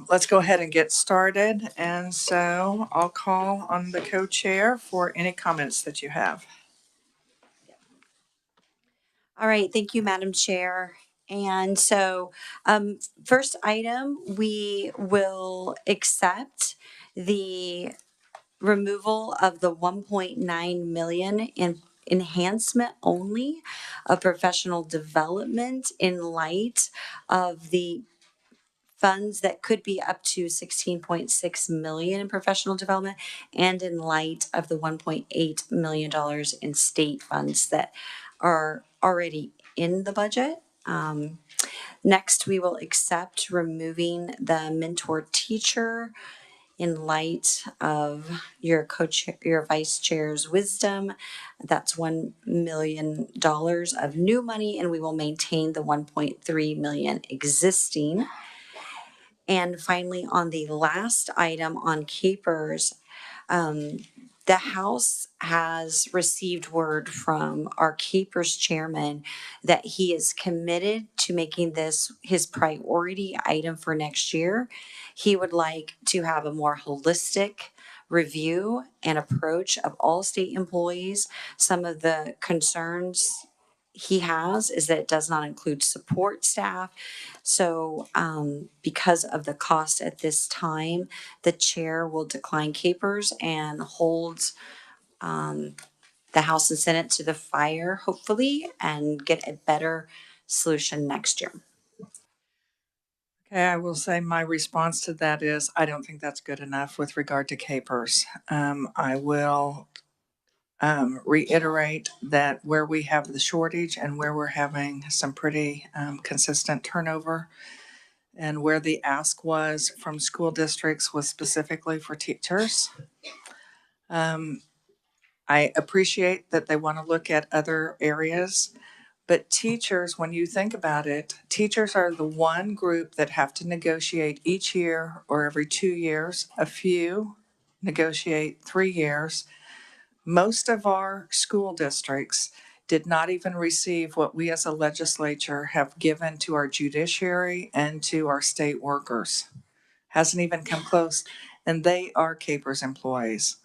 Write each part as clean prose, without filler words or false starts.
Let's go ahead and get started. And so I'll call on the co-chair for any comments that you have. All right, thank you, Madam Chair. And so, first item, we will accept the removal of the 1.9 million in enhancement only of professional development in light of the funds that could be up to 16.6 million in professional development, and in light of the 1.8 million dollars in state funds that are already in the budget. Next, we will accept removing the mentor teacher in light of your vice chair's wisdom. That's $1 million of new money, and we will maintain the 1.3 million existing. And finally, on the last item on capers, the House has received word from our capers chairman that he is committed to making this his priority item for next year. He would like to have a more holistic review and approach of all state employees. Some of the concerns he has is that it does not include support staff. So, because of the cost at this time, the chair will decline capers and hold the House and Senate to the fire, hopefully, and get a better solution next year. Okay, I will say my response to that is I don't think that's good enough with regard to capers. I will reiterate that where we have the shortage and where we're having some pretty consistent turnover, and where the ask was from school districts was specifically for teachers. I appreciate that they want to look at other areas, but teachers, when you think about it, teachers are the one group that have to negotiate each year or every 2 years. A few negotiate 3 years. Most of our school districts did not even receive what we as a legislature have given to our judiciary and to our state workers. Hasn't even come close, and they are capers employees.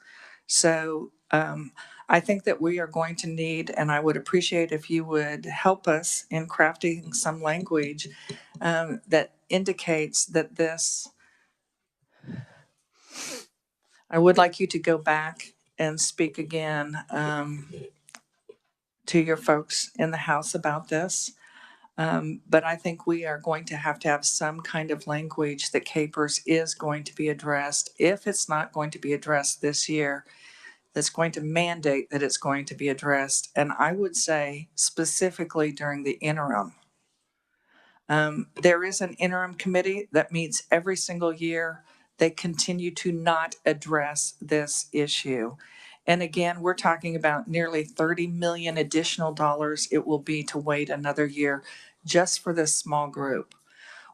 So I think that we are going to need, and I would appreciate if you would help us in crafting some language that indicates that this, I would like you to go back and speak again to your folks in the House about this. But I think we are going to have some kind of language that capers is going to be addressed. If it's not going to be addressed this year, that's going to mandate that it's going to be addressed. And I would say specifically during the interim. There is an interim committee that meets every single year. They continue to not address this issue. And again, we're talking about nearly 30 million additional dollars it will be to wait another year just for this small group.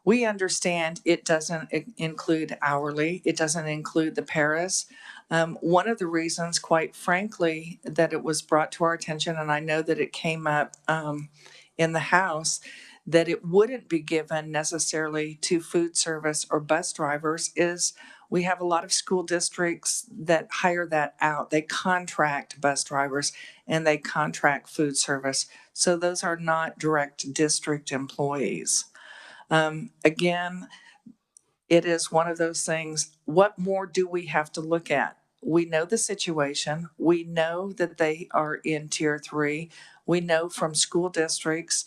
We understand it doesn't include hourly, it doesn't include the paras. One of the reasons, quite frankly, that it was brought to our attention, and I know that it came up in the House, that it wouldn't be given necessarily to food service or bus drivers, is we have a lot of school districts that hire that out. They contract bus drivers and they contract food service. So those are not direct district employees. Again, it is one of those things. What more do we have to look at? We know the situation. We know that they are in tier 3. We know from school districts,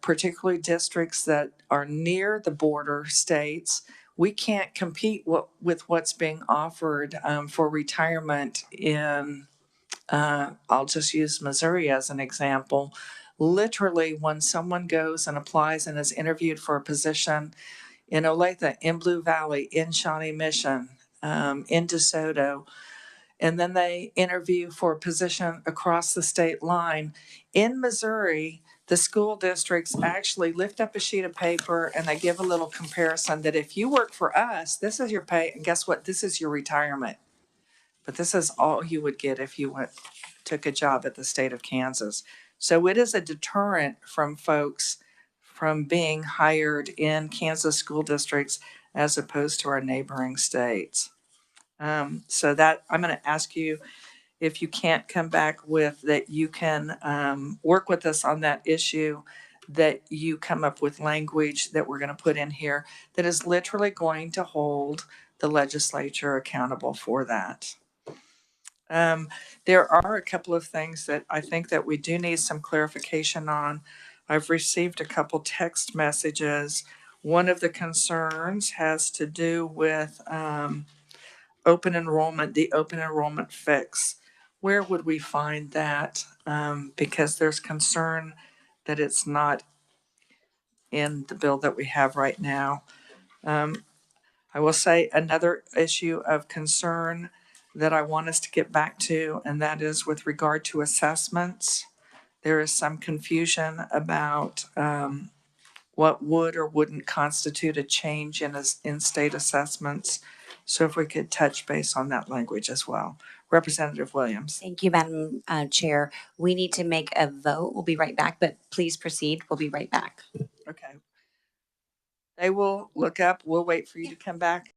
particularly districts that are near the border states, we can't compete with what's being offered for retirement in, I'll just use Missouri as an example. Literally, when someone goes and applies and is interviewed for a position in Olathe, in Blue Valley, in Shawnee Mission, in DeSoto, and then they interview for a position across the state line. In Missouri, the school districts actually lift up a sheet of paper and they give a little comparison that if you work for us, this is your pay, and guess what? This is your retirement. But this is all you would get if you took a job at the state of Kansas. So it is a deterrent from folks from being hired in Kansas school districts as opposed to our neighboring states. So that I'm going to ask you, if you can't come back with that, you can work with us on that issue, that you come up with language that we're going to put in here that is literally going to hold the legislature accountable for that. There are a couple of things that I think that we do need some clarification on. I've received a couple text messages. One of the concerns has to do with open enrollment, the open enrollment fix. Where would we find that? Because there's concern that it's not in the bill that we have right now. I will say another issue of concern that I want us to get back to, and that is with regard to assessments. There is some confusion about what would or wouldn't constitute a change in state assessments. So if we could touch base on that language as well. Representative Williams. Thank you, Madam Chair. We need to make a vote. We'll be right back, but please proceed. We'll be right back. Okay. They will look up. We'll wait for you to come back.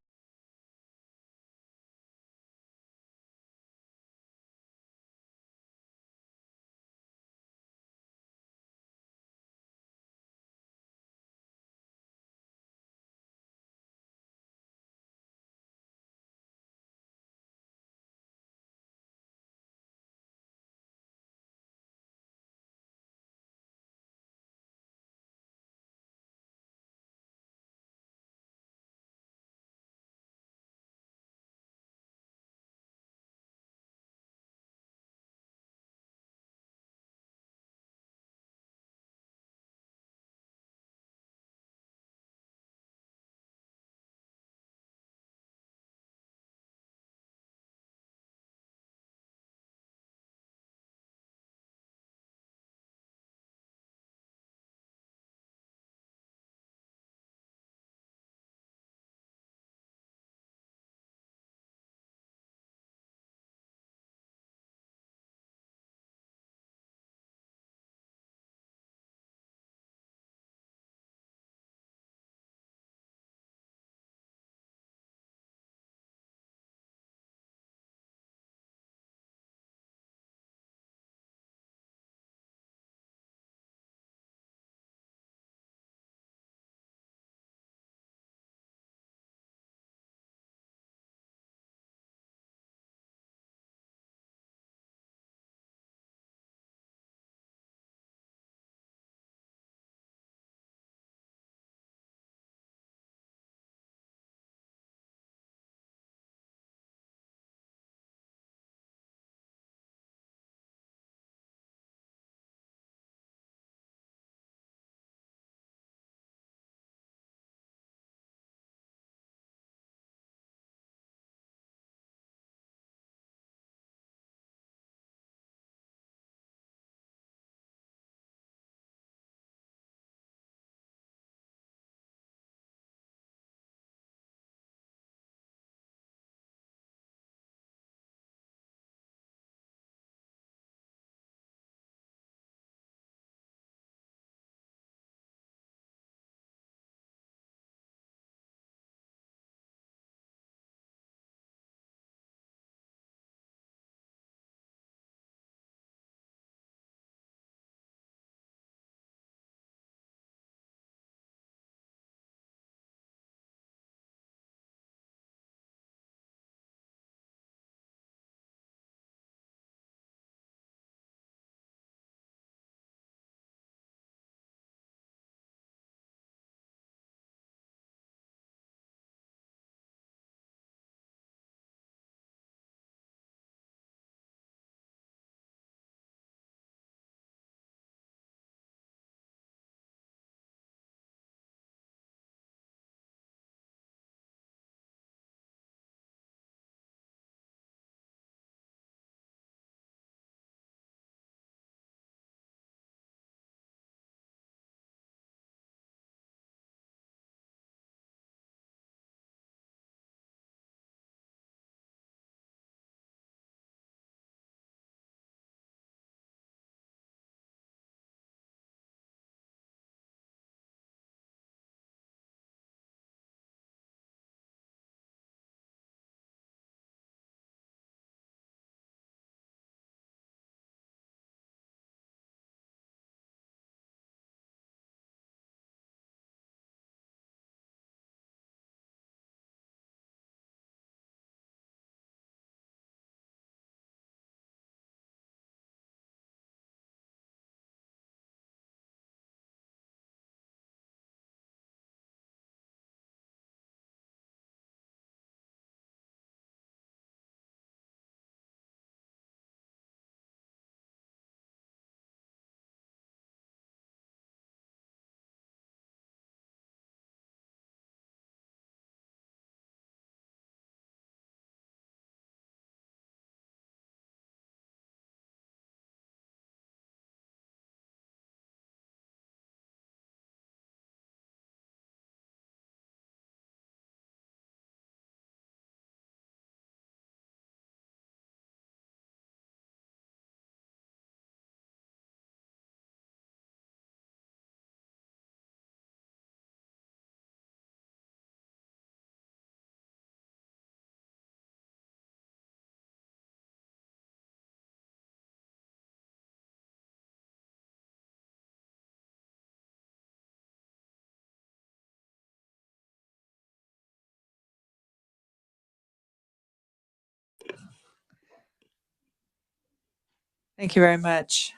Thank you very much.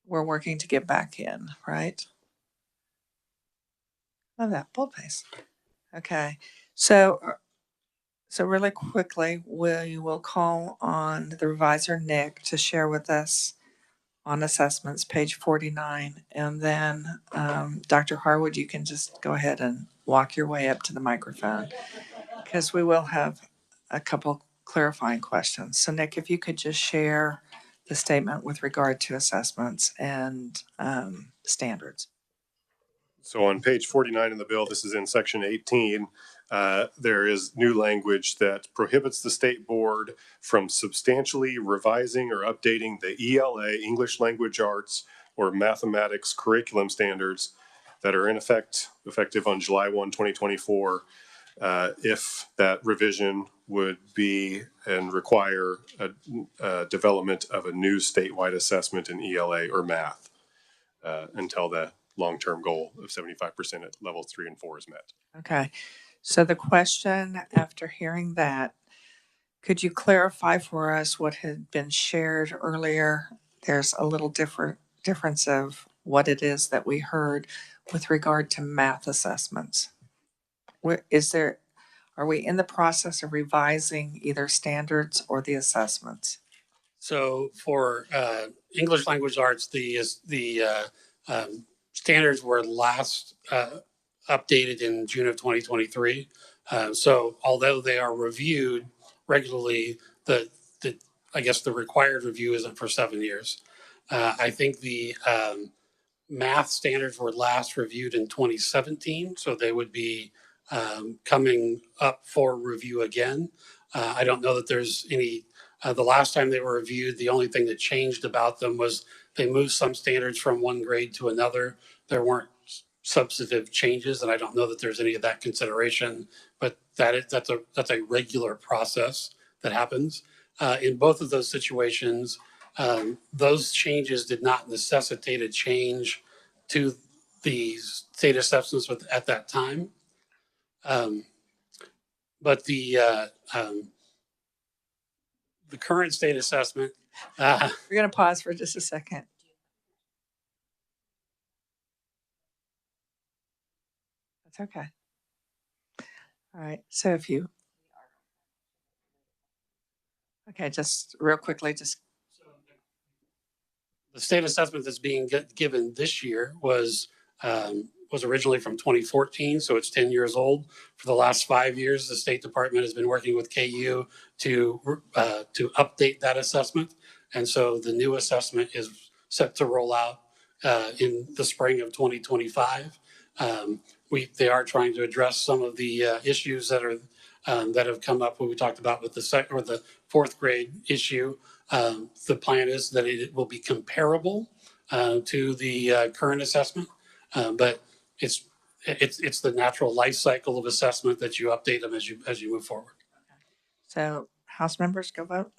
We're working to get back in, right? Love that boldface. Okay, so really quickly, we will call on the revisor Nick to share with us on assessments, page 49, and then Dr. Harwood, you can just go ahead and walk your way up to the microphone because we will have a couple clarifying questions. So Nick, if you could just share the statement with regard to assessments and standards. So on page 49 in the bill, this is in section 18, there is new language that prohibits the state board from substantially revising or updating the ELA, English Language Arts, or mathematics curriculum standards that are in effective on July 1, 2024, if that revision would be and require a development of a new statewide assessment in ELA or math until the long-term goal of 75% at levels 3 and 4 is met. Okay, so the question after hearing that, could you clarify for us what had been shared earlier? There's a little difference of what it is that we heard with regard to math assessments. Are we in the process of revising either standards or the assessments? So for English language arts, the standards were last updated in June of 2023. So although they are reviewed regularly, the I guess the required review isn't for 7 years. I think the math standards were last reviewed in 2017, so they would be coming up for review again. I don't know that there's any. The last time they were reviewed, the only thing that changed about them was they moved some standards from one grade to another. There weren't substantive changes, and I don't know that there's any of that consideration. But that's a regular process that happens in both of those situations. Those changes did not necessitate a change to the state assessments at that time. But the current state assessment. We're going to pause for just a second. That's okay. All right. So okay, just real quickly, The state assessment that's being given this year was originally from 2014, so it's 10 years old. For the last 5 years, the State Department has been working with KU to update that assessment, and so the new assessment is set to roll out in the spring of 2025. They are trying to address some of the issues that have come up when we talked about with the fourth grade issue. The plan is that it will be comparable to the current assessment, but it's the natural life cycle of assessment that you update them as you move forward. so House members go vote.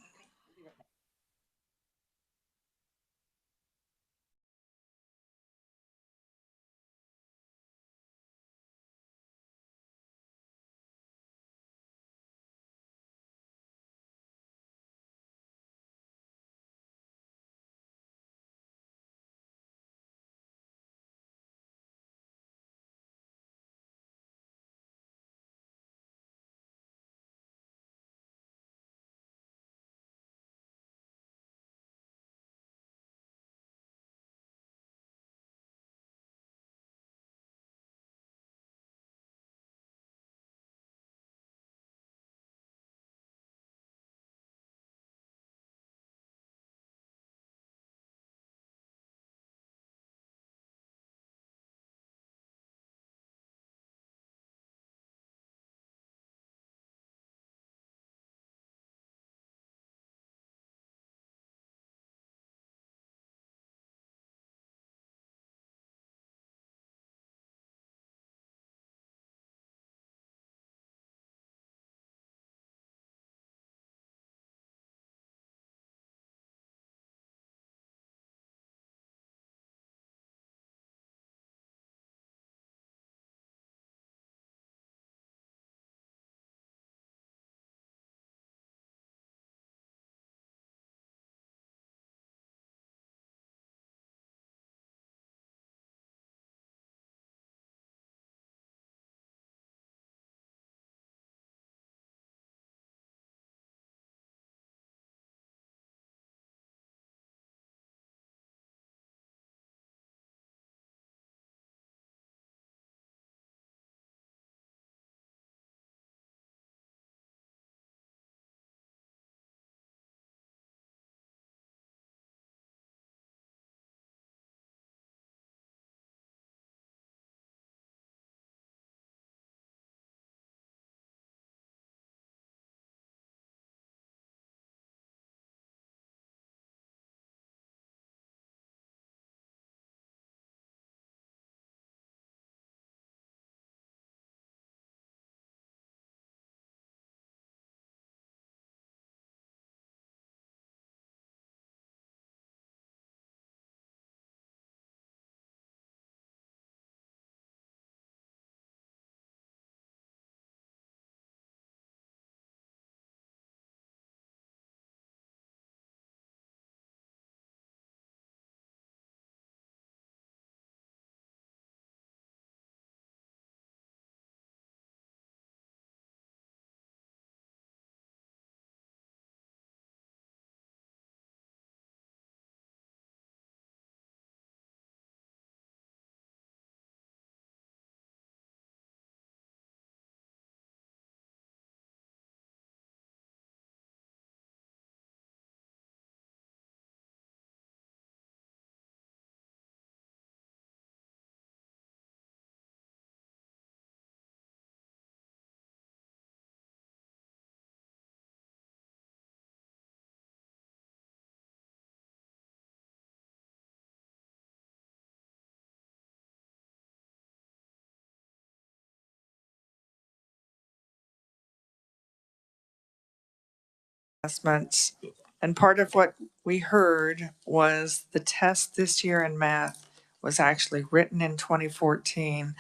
assessments. And part of what we heard was the test this year in math was actually written in 2014,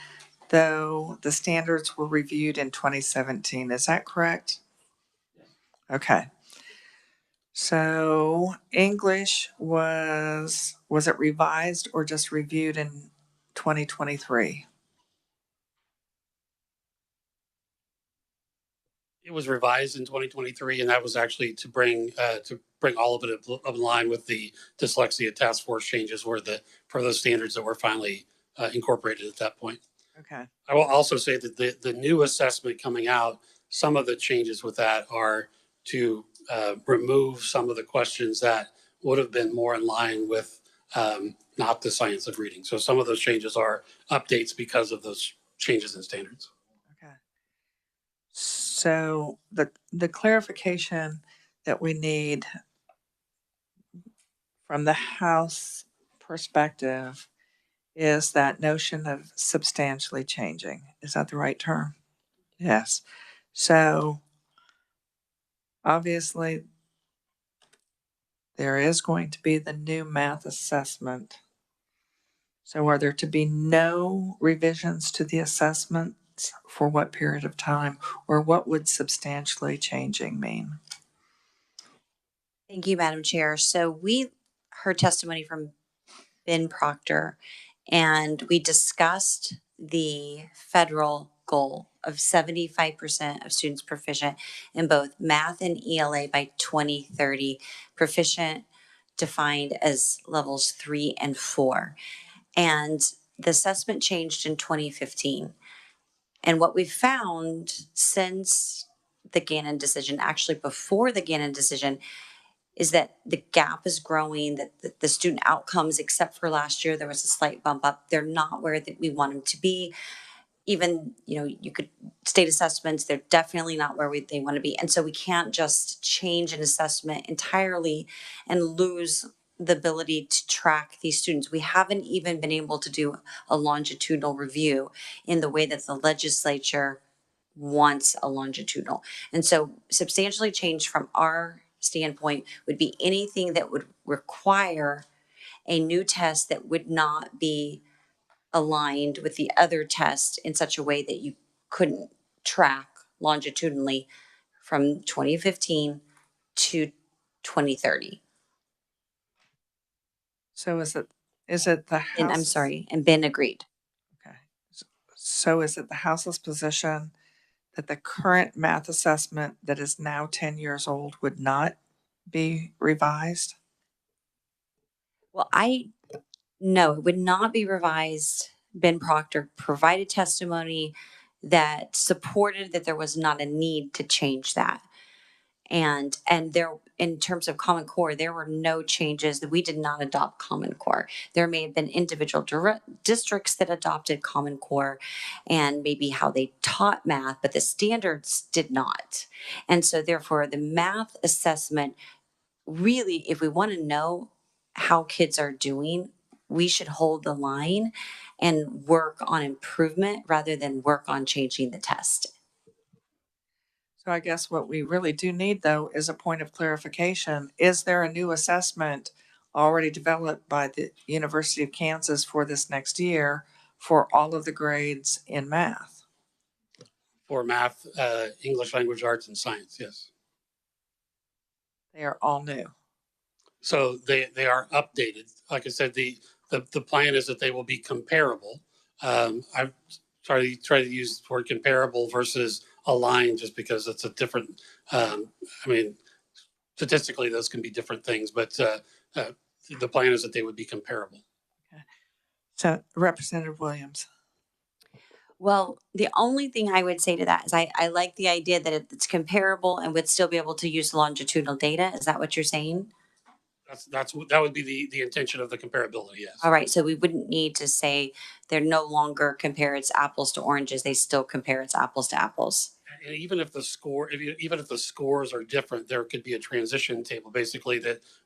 though the standards were reviewed in 2017. Is that correct? Okay. So English was it revised or just reviewed in 2023? It was revised in 2023, and that was actually to bring all of it in line with the dyslexia task force changes, for those standards that were finally incorporated at that point. Okay. I will also say that the new assessment coming out, some of the changes with that are to remove some of the questions that would have been more in line with not the science of reading. So some of those changes are updates because of those changes in standards. Okay. So the clarification that we need from the House perspective is that notion of substantially changing. Is that the right term? Yes. So obviously there is going to be the new math assessment. So are there to be no revisions to the assessments for what period of time, or what would substantially changing mean? Thank you, Madam Chair. So we heard testimony from Ben Proctor, and we discussed the federal goal of 75% of students proficient in both math and ELA by 2030, proficient defined as levels 3 and 4. And the assessment changed in 2015. And what we found since the Gannon decision, actually before the Gannon decision, is that the gap is growing, that the student outcomes, except for last year, there was a slight bump up. They're not where we want them to be. Even, you could state assessments, they're definitely not where they want to be. And so we can't just change an assessment entirely and lose the ability to track these students. We haven't even been able to do a longitudinal review in the way that the legislature wants a longitudinal. And so substantially changed from our standpoint would be anything that would require a new test that would not be aligned with the other test in such a way that you couldn't track longitudinally from 2015 to 2030. So is it the House? And I'm sorry, and Ben agreed. Okay. So is it the House's position that the current math assessment that is now 10 years old would not be revised? Well, no, it would not be revised. Ben Proctor provided testimony that supported that there was not a need to change that. And there, in terms of Common Core, there were no changes. That we did not adopt Common Core. There may have been individual districts that adopted Common Core and maybe how they taught math, but the standards did not. And so therefore the math assessment, really, if we want to know how kids are doing, we should hold the line and work on improvement rather than work on changing the test. So I guess what we really do need, though, is a point of clarification. Is there a new assessment already developed by the University of Kansas for this next year for all of the grades in math? For math, English language arts, and science, yes. They are all new. So they are updated. Like I said, the plan is that they will be comparable. I try to use the word comparable versus aligned, just because it's a different. Statistically, those can be different things, but the plan is that they would be comparable. Okay. So Representative Williams. Well, the only thing I would say to that is I like the idea that it's comparable and would still be able to use longitudinal data. Is that what you're saying? That would be the intention of the comparability, yes. All right, so we wouldn't need to say they're no longer compare it's apples to oranges. They still compare it's apples to apples. And even if the scores are different, there could be a transition table, basically,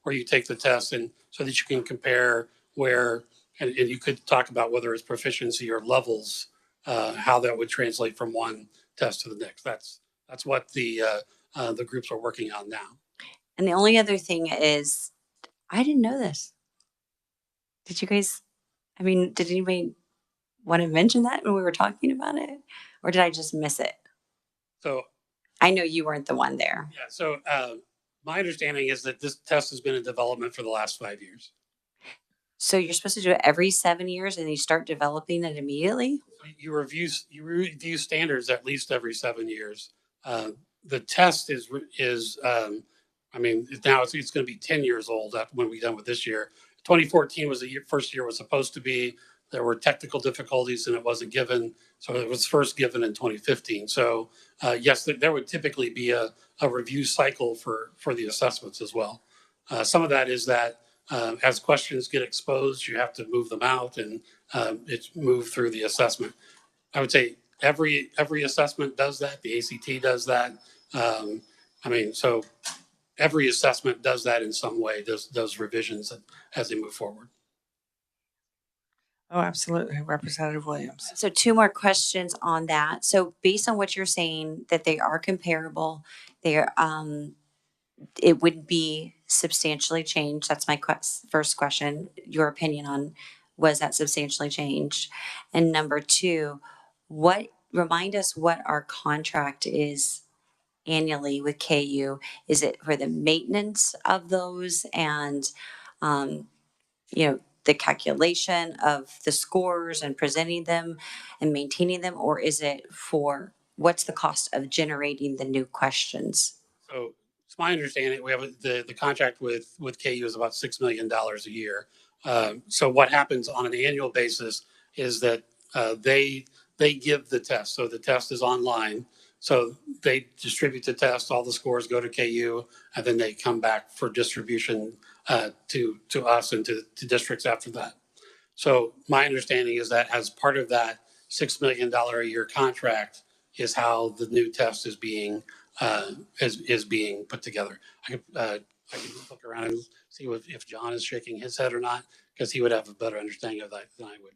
where you take the test and so that you can compare and you could talk about whether it's proficiency or levels, how that would translate from one test to the next. That's what the groups are working on now. And the only other thing is, I didn't know this. Did you guys, I mean, did anybody want to mention that when we were talking about it? Or did I just miss it? So, I know you weren't the one there. yeah, so my understanding is that this test has been in development for the last 5 years. So you're supposed to do it every 7 years and you start developing it immediately? You review standards at least every 7 years. The test is I mean, now it's going to be 10 years old when we're done with this year. 2014 was the first year it was supposed to be. There were technical difficulties and it wasn't given. So it was first given in 2015. So yes, there would typically be a review cycle for the assessments as well. Some of that is that as questions get exposed, you have to move them out and it's moved through the assessment. I would say every assessment does that. The ACT does that. I mean, so every assessment does that in some way. Those revisions as they move forward. Oh, absolutely. Representative Williams. So 2 more questions on that. So based on what you're saying, that they are comparable, they're, it would be substantially changed. That's my first question. Your opinion on, was that substantially changed? And number 2, remind us what our contract is annually with KU. Is it for the maintenance of those and, the calculation of the scores and presenting them and maintaining them? Or is it for, what's the cost of generating the new questions? So it's my understanding we have the contract with KU is about $6 million a year. So what happens on an annual basis is that they give the test. So the test is online. So they distribute the test. All the scores go to KU, and then they come back for distribution to us and to districts after that. So my understanding is that as part of that $6 million a year contract is how the new test is being being put together. I can look around and see if John is shaking his head or not, because he would have a better understanding of that than I would.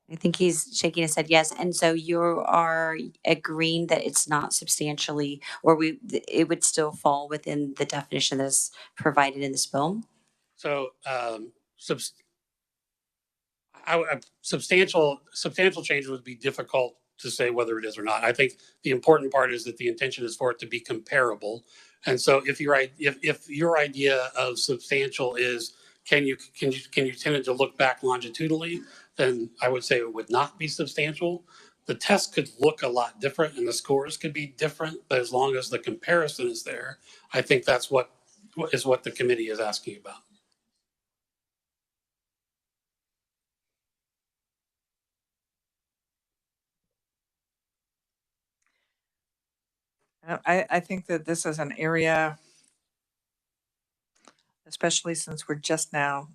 I think he's shaking his head yes. And so you are agreeing that it's not substantially, or it would still fall within the definition that's provided in this bill? So substantial change would be difficult to say whether it is or not. I think the important part is that the intention is for it to be comparable. And so if your idea of substantial is can you tend to look back longitudinally, then I would say it would not be substantial. The test could look a lot different and the scores could be different, but as long as the comparison is there, I think that's what the committee is asking about. I think that this is an area, especially since we're just now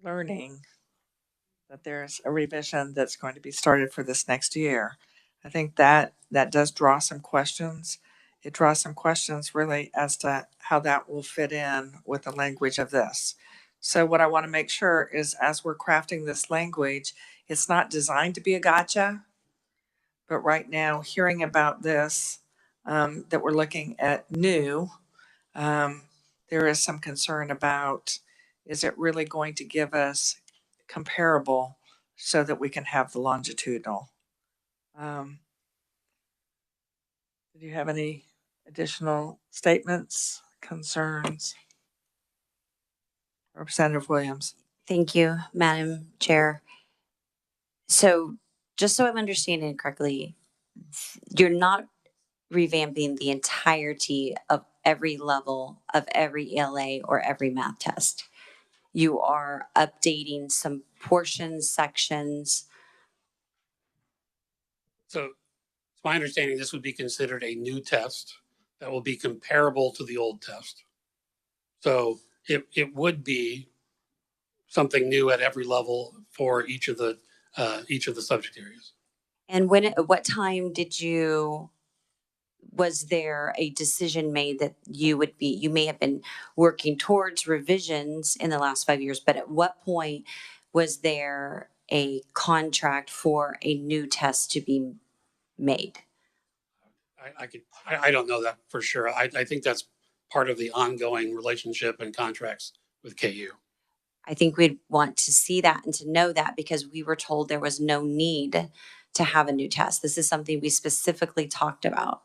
learning that there's a revision that's going to be started for this next year. I think that does draw some questions. It draws some questions really as to how that will fit in with the language of this. So what I want to make sure is as we're crafting this language, it's not designed to be a gotcha. But right now, hearing about this, that we're looking at new, there is some concern about, is it really going to give us comparable so that we can have the longitudinal? Do you have any additional statements, concerns? Representative Williams. Thank you, Madam Chair. So just so I'm understanding correctly, you're not revamping the entirety of every level of every ELA or every math test. You are updating some portions, sections. So it's my understanding this would be considered a new test that will be comparable to the old test. So it would be something new at every level for each of the subject areas. And at what time was there a decision made that you may have been working towards revisions in the last 5 years, but at what point was there a contract for a new test to be made? I don't know that for sure. I think that's part of the ongoing relationship and contracts with KU. I think we'd want to see that and to know that, because we were told there was no need to have a new test. This is something we specifically talked about.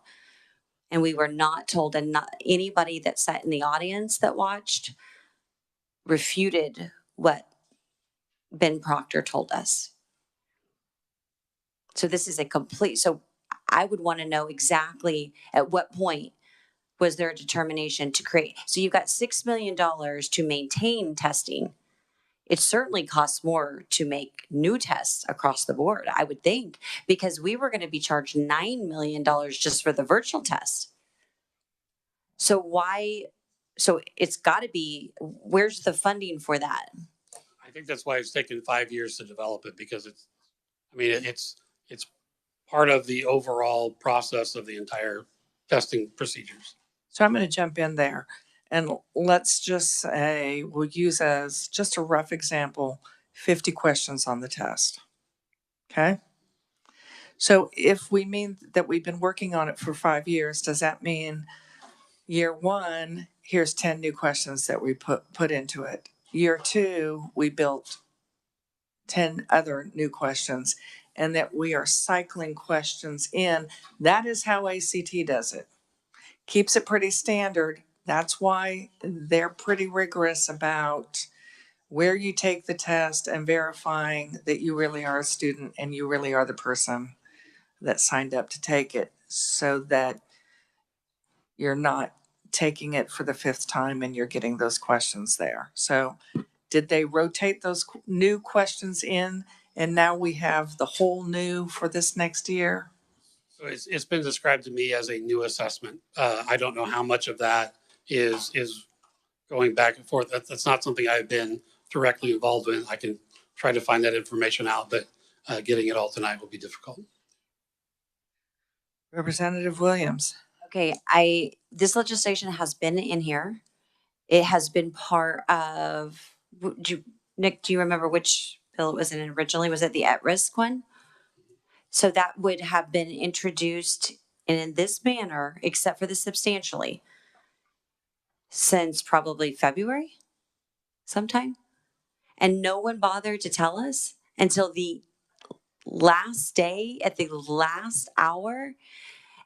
And we were not told, and not anybody that sat in the audience that watched refuted what Ben Proctor told us. So this is a complete, so I would want to know exactly at what point was there a determination to create. So you've got $6 million to maintain testing. It certainly costs more to make new tests across the board, I would think, because we were going to be charged $9 million just for the virtual test. So why? So it's got to be, where's the funding for that? I think that's why it's taken 5 years to develop it, because it's part of the overall process of the entire testing procedures. So I'm going to jump in there, and let's just say, we'll use as just a rough example, 50 questions on the test. Okay? So if we mean that we've been working on it for 5 years, does that mean year one, here's 10 new questions that we put into it? Year two, we built 10 other new questions, and that we are cycling questions in. That is how ACT does it. Keeps it pretty standard. That's why they're pretty rigorous about where you take the test and verifying that you really are a student and you really are the person that signed up to take it, so that you're not taking it for the 5th time and you're getting those questions there. So did they rotate those new questions in, and now we have the whole new for this next year? So it's been described to me as a new assessment. I don't know how much of that is going back and forth. That's not something I've been directly involved in. I can try to find that information out, but getting it all tonight will be difficult. Representative Williams. Okay, this legislation has been in here. It has been part of, Nick, do you remember which bill it was in originally? Was it the at-risk one? So that would have been introduced in this manner, except for the substantially, since probably February sometime. And no one bothered to tell us until the last day, at the last hour.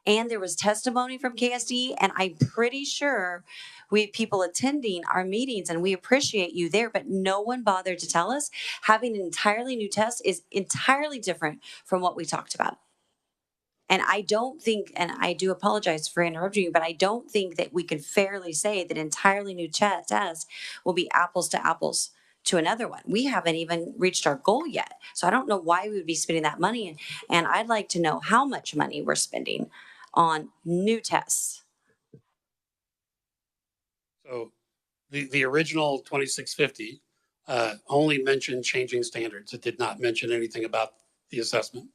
And there was testimony from KSD, and I'm pretty sure we have people attending our meetings, and we appreciate you there, but no one bothered to tell us having an entirely new test is entirely different from what we talked about. And I don't think, and I do apologize for interrupting you, but I don't think that we can fairly say that entirely new test will be apples to apples to another one. We haven't even reached our goal yet. So I don't know why we would be spending that money. And I'd like to know how much money we're spending on new tests. So the original 2650 only mentioned changing standards. It did not mention anything about the assessment.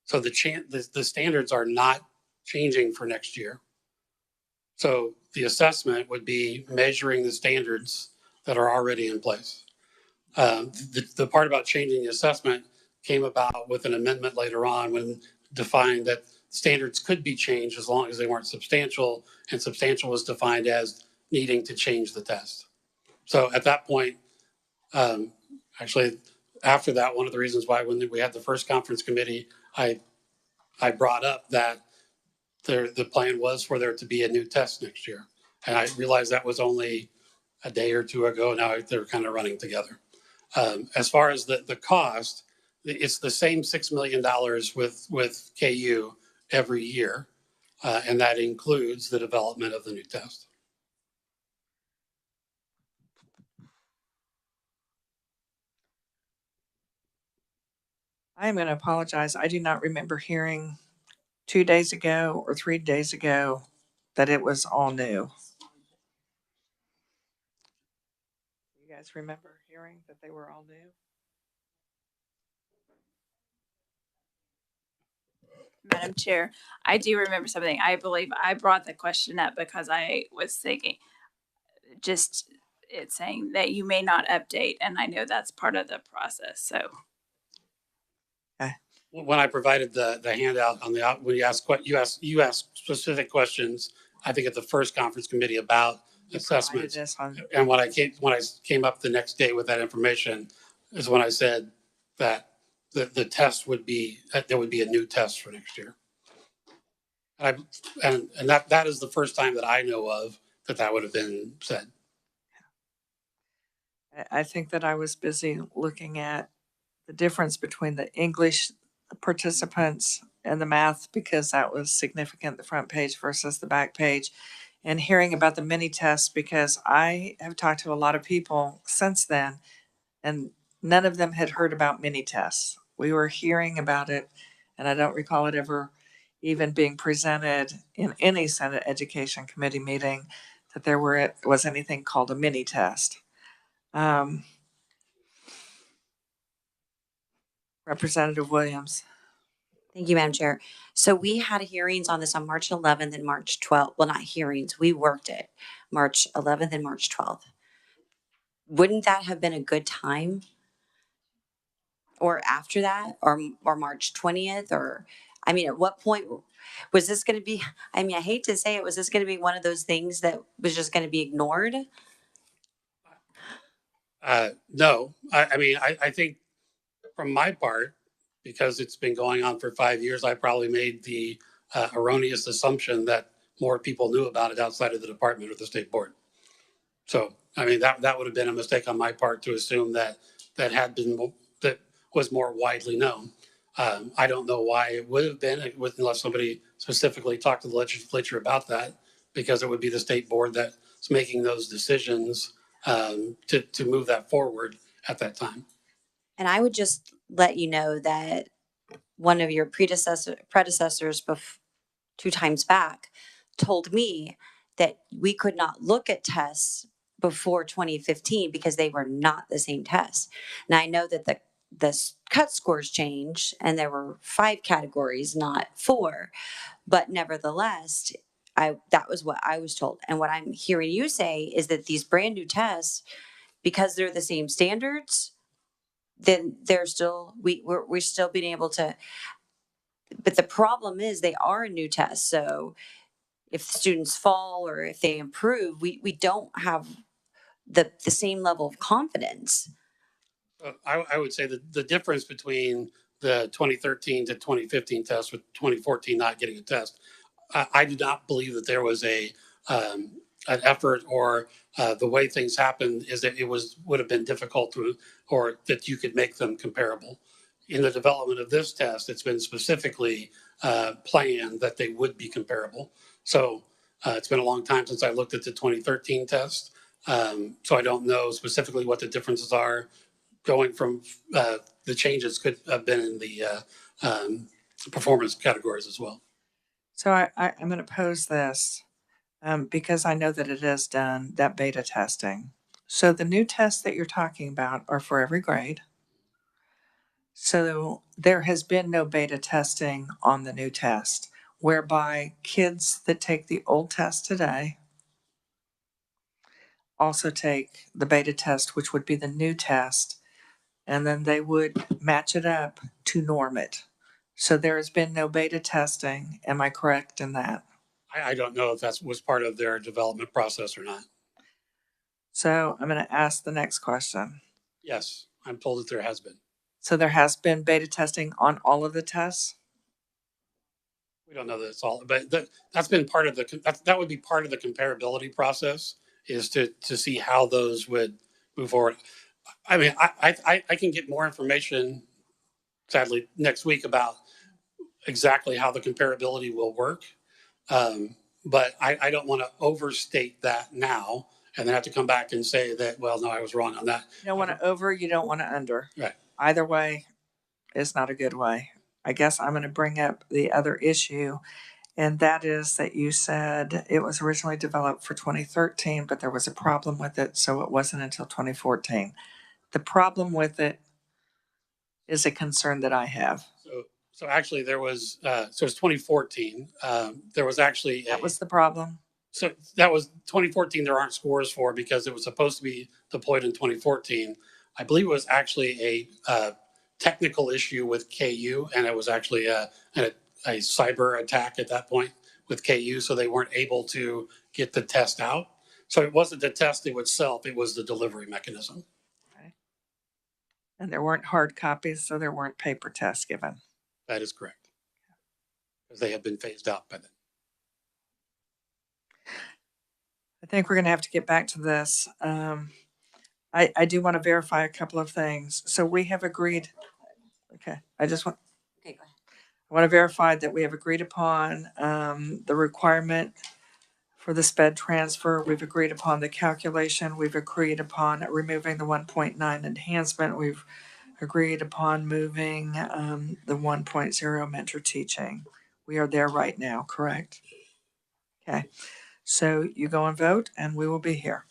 So the standards are not changing for next year. So the assessment would be measuring the standards that are already in place. The part about changing the assessment came about with an amendment later on, when defined that standards could be changed as long as they weren't substantial, and substantial was defined as needing to change the test. So at that point, actually after that, one of the reasons why when we had the first conference committee, I brought up that the plan was for there to be a new test next year. And I realized that was only a day or two ago. Now they're kind of running together. As far as the cost, it's the same $6 million with KU every year. And that includes the development of the new test. I am going to apologize. I do not remember hearing 2 days ago or 3 days ago that it was all new. You guys remember hearing that they were all new? Madam Chair, I do remember something. I believe I brought the question up because I was thinking, just it's saying that you may not update, and I know that's part of the process. So When I provided the handout on when you asked specific questions I think, at the first conference committee about You provided assessments. this on, And when I came up the next day with that information is when I said that the test would be, there would be a new test for next year. And that is the first time that I know of that would have been said. I think that I was busy looking at the difference between the English participants and the math, because that was significant, the front page versus the back page, and hearing about the mini tests, because I have talked to a lot of people since then, and none of them had heard about mini tests. We were hearing about it, and I don't recall it ever even being presented in any Senate Education Committee meeting that there was anything called a mini test. Representative Williams. Thank you, Madam Chair. So we had hearings on this on March 11th and March 12th. Well, not hearings, we worked it March 11th and March 12th. Wouldn't that have been a good time? Or after that, or March 20th, or, I mean, at what point was this going to be? I mean, I hate to say it, was this going to be one of those things that was just going to be ignored? No, I mean, I think from my part, because it's been going on for 5 years, I probably made the erroneous assumption that more people knew about it outside of the department or the state board. So, I mean, that would have been a mistake on my part to assume that that was more widely known. I don't know why it would have been, unless somebody specifically talked to the legislature about that, because it would be the state board that's making those decisions to move that forward at that time. And I would just let you know that one of your predecessors 2 times back told me that we could not look at tests before 2015 because they were not the same tests. Now I know that the cut scores changed and there were 5 categories, not 4, but nevertheless, that was what I was told. And what I'm hearing you say is that these brand new tests, because they're the same standards, then they're still, we're still being able to, but the problem is they are a new test. So if students fall or if they improve, we don't have the same level of confidence. I would say that the difference between the 2013 to 2015 test with 2014 not getting a test, I do not believe that there was an effort or the way things happened is that it would have been difficult or that you could make them comparable. In the development of this test, it's been specifically planned that they would be comparable. So it's been a long time since I looked at the 2013 test. So I don't know specifically what the differences are. Going from the changes could have been in the performance categories as well. So I'm going to pose this because I know that it is done, that beta testing. So the new tests that you're talking about are for every grade. So there has been no beta testing on the new test, whereby kids that take the old test today also take the beta test, which would be the new test, and then they would match it up to norm it. So there has been no beta testing. Am I correct in that? I don't know if that was part of their development process or not. So I'm going to ask the next question. Yes, I'm told that there has been. So there has been beta testing on all of the tests? We don't know that it's all, but that's been part of that would be part of the comparability process, is to see how those would move forward. I mean, I can get more information, sadly, next week about exactly how the comparability will work. But I don't want to overstate that now and then have to come back and say that, well, no, I was wrong on that. You don't want to over, you don't want to under. Right. Either way is not a good way. I guess I'm going to bring up the other issue, and that is that you said it was originally developed for 2013, but there was a problem with it, so it wasn't until 2014. The problem with it is a concern that I have. So actually there was, so it's 2014. There was actually That was the problem. So that was 2014. There aren't scores for, because it was supposed to be deployed in 2014. I believe it was actually a technical issue with KU, and it was actually a cyber attack at that point with KU, so they weren't able to get the test out. So it wasn't the testing itself, it was the delivery mechanism. And there weren't hard copies, so there weren't paper tests given. That is correct. Because they had been phased out by then. I think we're going to have to get back to this. I do want to verify a couple of things. So we have agreed. Okay, I just want. Okay, go ahead. I want to verify that we have agreed upon the requirement for the sped transfer. We've agreed upon the calculation. We've agreed upon removing the 1.9 enhancement. We've agreed upon moving the 1.0 mentor teaching. We are there right now, correct? Okay, so you go and vote, and we will be here.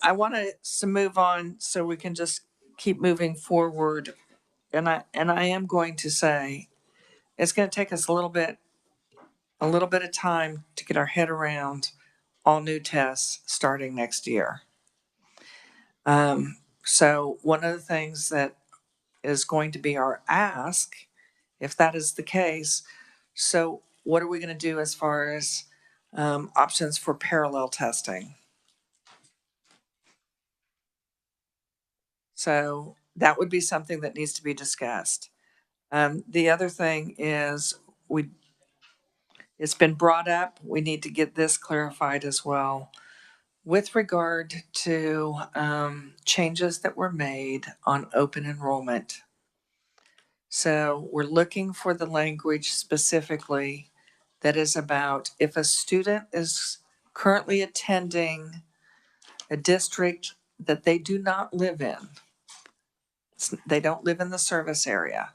I want us to move on so we can just keep moving forward. And I am going to say it's going to take us a little bit of time to get our head around all new tests starting next year. So one of the things that is going to be our ask, if that is the case, so what are we going to do as far as options for parallel testing. So that would be something that needs to be discussed. The other thing is it's been brought up. We need to get this clarified as well. With regard to changes that were made on open enrollment. So we're looking for the language specifically that is about if a student is currently attending a district that they do not live in, they don't live in the service area,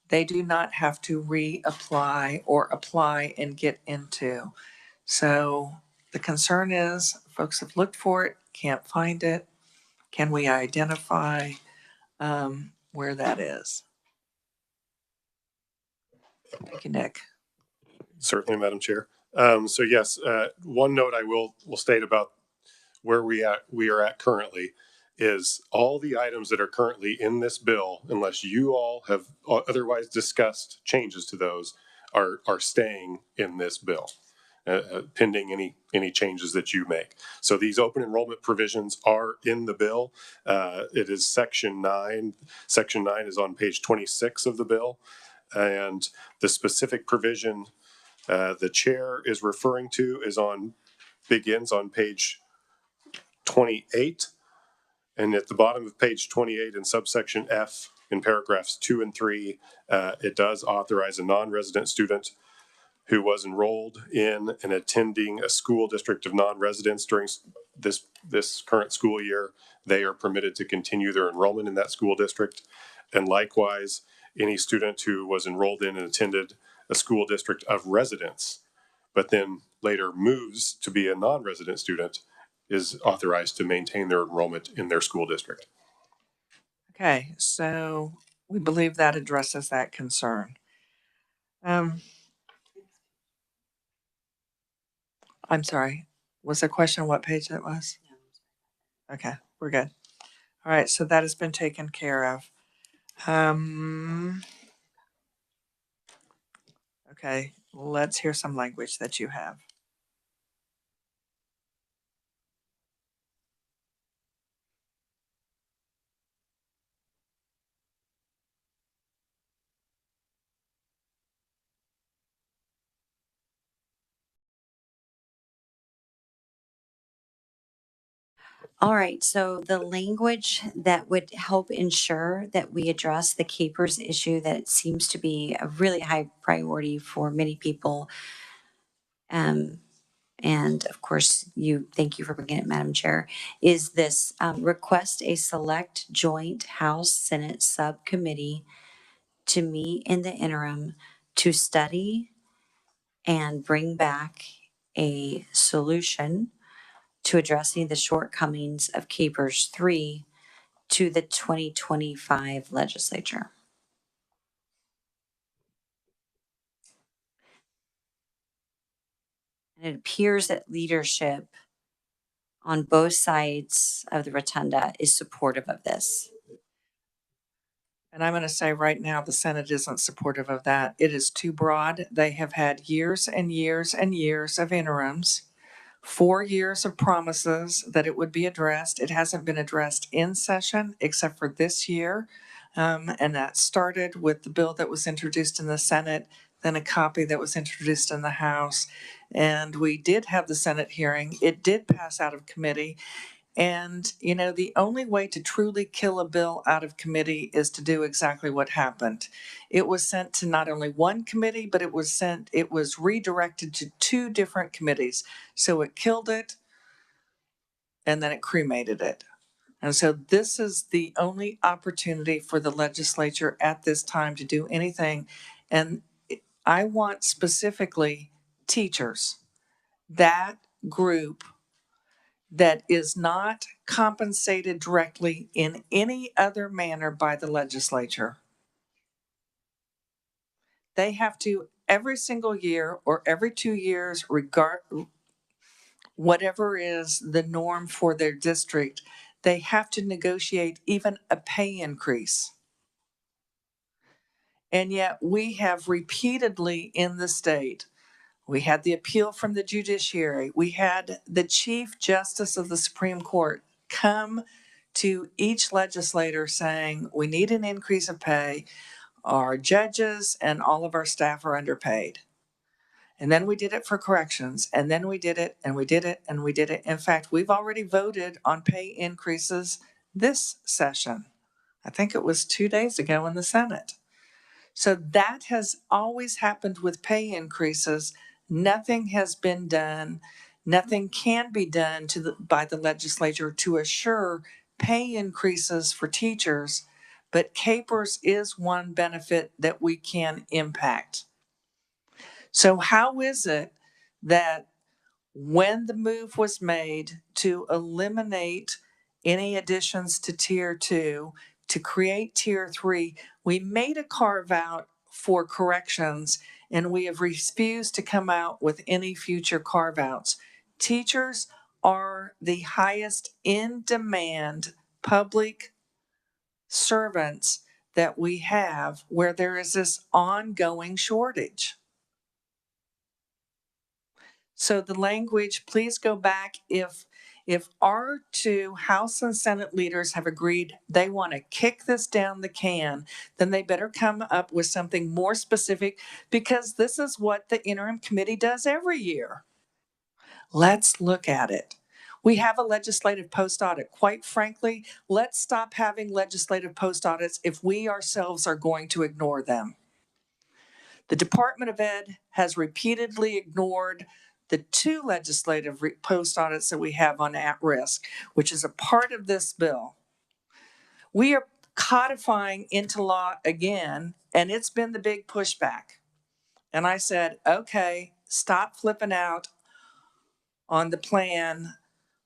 they do not have to reapply or apply and get into. So the concern is folks have looked for it, can't find it. Can we identify where that is? Thank you, Nick. Certainly, Madam Chair. So yes, one note I will state about where we are at currently is all the items that are currently in this bill, unless you all have otherwise discussed changes to those, are staying in this bill. Pending any changes that you make. So these open enrollment provisions are in the bill. It is section 9. Section 9 is on page 26 of the bill. And the specific provision the chair is referring to begins on page 28. And at the bottom of page 28 in subsection F in paragraphs 2 and 3, it does authorize a non-resident student who was enrolled in and attending a school district of non-residents during this current school year. They are permitted to continue their enrollment in that school district. And likewise, any student who was enrolled in and attended a school district of residents, but then later moves to be a non-resident student, is authorized to maintain their enrollment in their school district. Okay, so we believe that addresses that concern. I'm sorry, was the question what page that was? Okay, we're good. All right, so that has been taken care of. Okay, let's hear some language that you have. All right, so the language that would help ensure that we address the capers issue that seems to be a really high priority for many people. And of course, thank you for bringing it, Madam Chair, is this request a select joint House Senate subcommittee to meet in the interim to study and bring back a solution to addressing the shortcomings of Capers 3 to the 2025 legislature. And it appears that leadership on both sides of the rotunda is supportive of this. And I'm going to say right now, the Senate isn't supportive of that. It is too broad. They have had years and years and years of interims, 4 years of promises that it would be addressed. It hasn't been addressed in session except for this year. And that started with the bill that was introduced in the Senate, then a copy that was introduced in the House. And we did have the Senate hearing. It did pass out of committee. And, you know, the only way to truly kill a bill out of committee is to do exactly what happened. It was sent to not only one committee, but it was redirected to 2 different committees. So it killed it and then it cremated it. And so this is the only opportunity for the legislature at this time to do anything. And I want specifically teachers, that group that is not compensated directly in any other manner by the legislature. They have to every single year or every 2 years, whatever is the norm for their district, they have to negotiate even a pay increase. And yet we have repeatedly in the state We had the appeal from the judiciary. We had the Chief Justice of the Supreme Court come to each legislator saying, we need an increase of pay. Our judges and all of our staff are underpaid. And then we did it for corrections, and then we did it, and we did it, and we did it. In fact, we've already voted on pay increases this session. I think it was 2 days ago in the Senate. So that has always happened with pay increases. Nothing has been done. Nothing can be done by the legislature to assure pay increases for teachers, but CAPERS is one benefit that we can impact. So how is it that when the move was made to eliminate any additions to Tier 2, to create Tier 3, we made a carve out for corrections, and we have refused to come out with any future carve outs. Teachers are the highest in demand public servants that we have where there is this ongoing shortage. So the language, please go back. If our two House and Senate leaders have agreed they want to kick this down the can, then they better come up with something more specific, because this is what the interim committee does every year. Let's look at it. We have a legislative post audit. Quite frankly, let's stop having legislative post audits if we ourselves are going to ignore them. The Department of Ed has repeatedly ignored the two legislative post audits that we have on at-risk, which is a part of this bill. We are codifying into law again, and it's been the big pushback. And I said, okay, stop flipping out on the plan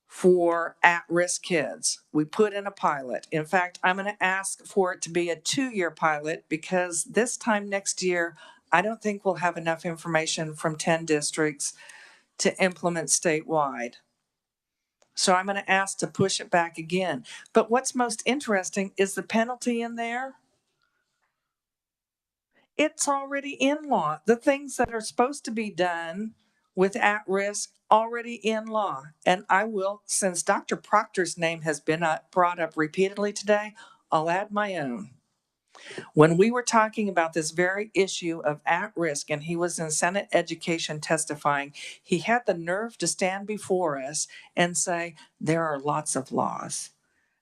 for at-risk kids. We put in a pilot. In fact, I'm going to ask for it to be a 2-year pilot, because this time next year, I don't think we'll have enough information from 10 districts to implement statewide. So I'm going to ask to push it back again. But what's most interesting is the penalty in there. It's already in law. The things that are supposed to be done with at-risk already in law. And I will, since Dr. Proctor's name has been brought up repeatedly today, I'll add my own. When we were talking about this very issue of at-risk, and he was in Senate Education testifying, he had the nerve to stand before us and say, there are lots of laws.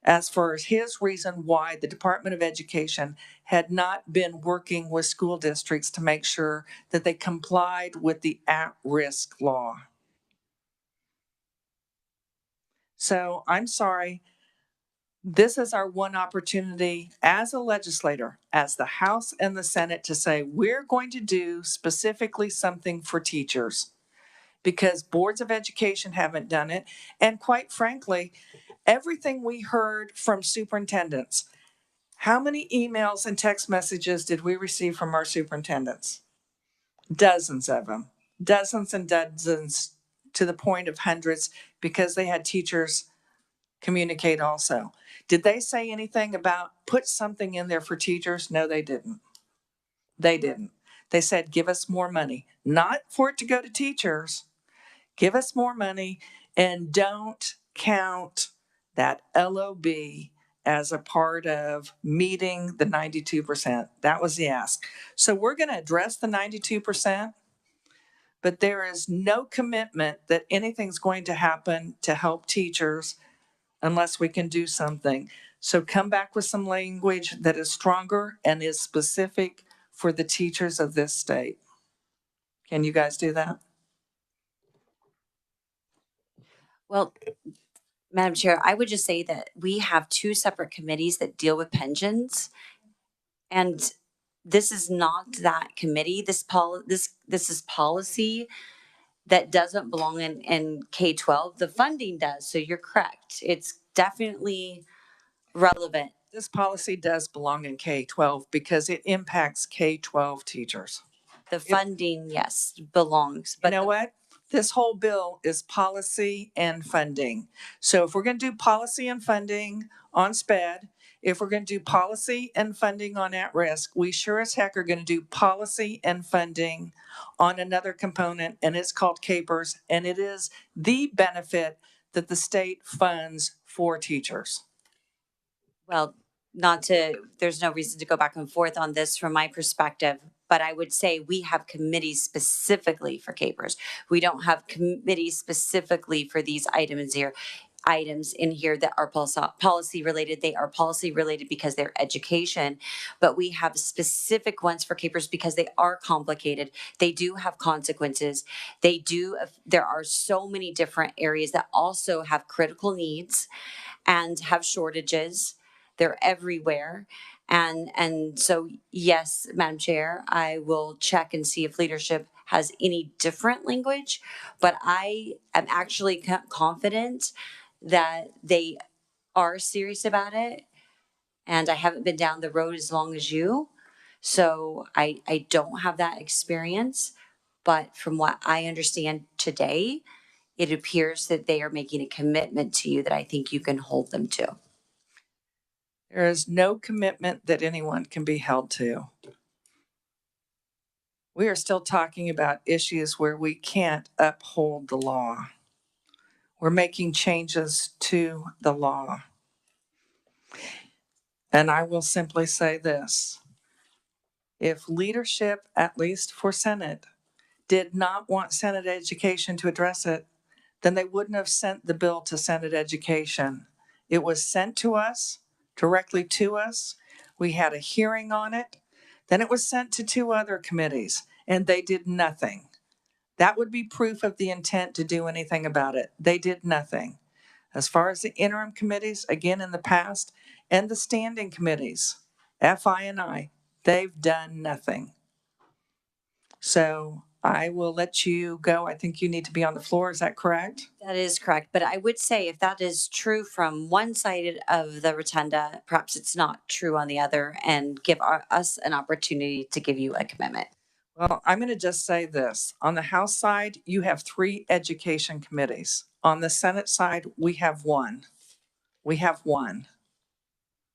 As for his reason why the Department of Education had not been working with school districts to make sure that they complied with the at-risk law. So I'm sorry. This is our one opportunity as a legislator, as the House and the Senate, to say we're going to do specifically something for teachers, because boards of education haven't done it. And quite frankly, everything we heard from superintendents, how many emails and text messages did we receive from our superintendents? Dozens of them, dozens and dozens, to the point of hundreds, because they had teachers communicate also. Did they say anything about put something in there for teachers? No, they didn't. They didn't. They said, give us more money, not for it to go to teachers. Give us more money, and don't count that LOB as a part of meeting the 92%. That was the ask. So we're going to address the 92%, but there is no commitment that anything's going to happen to help teachers unless we can do something. So come back with some language that is stronger and is specific for the teachers of this state. Can you guys do that? Well, Madam Chair, I would just say that we have two separate committees that deal with pensions. And this is not that committee. This is policy that doesn't belong in K-12. The funding does, so you're correct. It's definitely relevant. This policy does belong in K-12 because it impacts K-12 teachers. The funding, yes, belongs. But you know what? This whole bill is policy and funding. So if we're going to do policy and funding on SPED, If we're going to do policy and funding on at-risk, we sure as heck are going to do policy and funding on another component, and it's called CAPERS, and it is the benefit that the state funds for teachers. Well, there's no reason to go back and forth on this from my perspective, but I would say we have committees specifically for CAPERS. We don't have committees specifically for these items in here that are policy related. They are policy related because they're education, but we have specific ones for CAPERS because they are complicated. They do have consequences. There are so many different areas that also have critical needs and have shortages. They're everywhere. And so, yes, Madam Chair, I will check and see if leadership has any different language, but I am actually confident that they are serious about it. And I haven't been down the road as long as you. So I don't have that experience. But from what I understand today, it appears that they are making a commitment to you that I think you can hold them to. There is no commitment that anyone can be held to. We are still talking about issues where we can't uphold the law. We're making changes to the law. And I will simply say this. If leadership, at least for Senate, did not want Senate Education to address it, then they wouldn't have sent the bill to Senate Education. It was sent to us, directly to us. We had a hearing on it. Then it was sent to 2 other committees, and they did nothing. That would be proof of the intent to do anything about it. They did nothing. As far as the interim committees, again in the past, and the standing committees, FI and I, they've done nothing. So I will let you go. I think you need to be on the floor. Is that correct? That is correct. But I would say if that is true from one side of the rotunda, perhaps it's not true on the other, and give us an opportunity to give you a commitment. Well, I'm going to just say this. On the House side, you have 3 education committees. On the Senate side, we have 1. We have 1.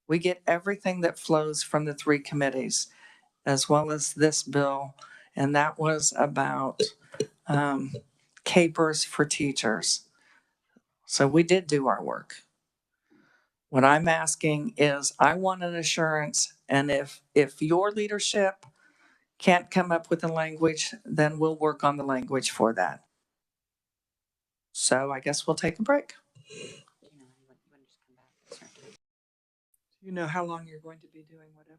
We get everything that flows from the 3 committees, as well as this bill. And that was about capers for teachers. So we did do our work. What I'm asking is I want an assurance, and if your leadership can't come up with the language, then we'll work on the language for that. So I guess we'll take a break. You know how long you're going to be doing whatever?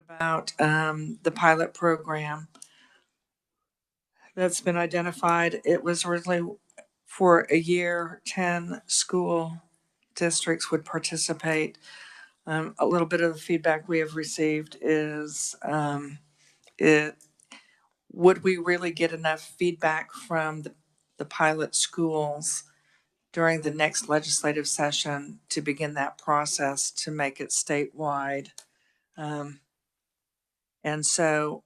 about the pilot program that's been identified. It was originally for a year, 10 school districts would participate. A little bit of the feedback we have received is would we really get enough feedback from the pilot schools during the next legislative session to begin that process to make it statewide? And so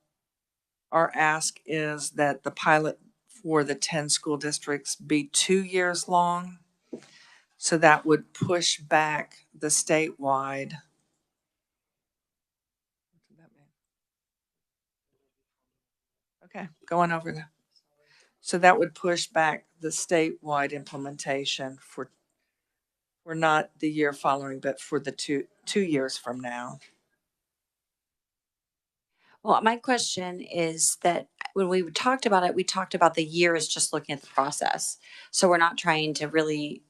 our ask is that the pilot for the 10 school districts be 2 years long. So that would push back the statewide. Okay, going over there. So that would push back the statewide implementation for not the year following, but for the two years from now. Well, my question is that when we talked about it, we talked about the year as just looking at the process. So we're not trying to really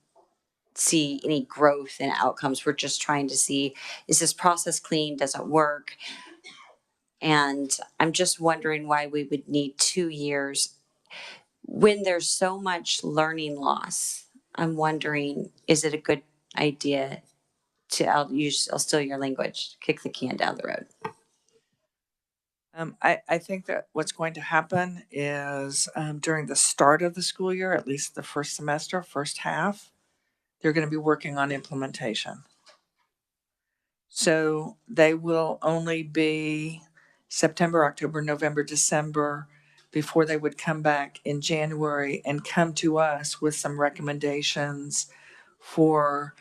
see any growth in outcomes. We're just trying to see, is this process clean? Does it work? And I'm just wondering why we would need 2 years when there's so much learning loss. I'm wondering, is it a good idea to, I'll steal your language, kick the can down the road? I think that what's going to happen is during the start of the school year, at least the first semester, first half, they're going to be working on implementation. So they will only be September, October, November, December before they would come back in January and come to us with some recommendations for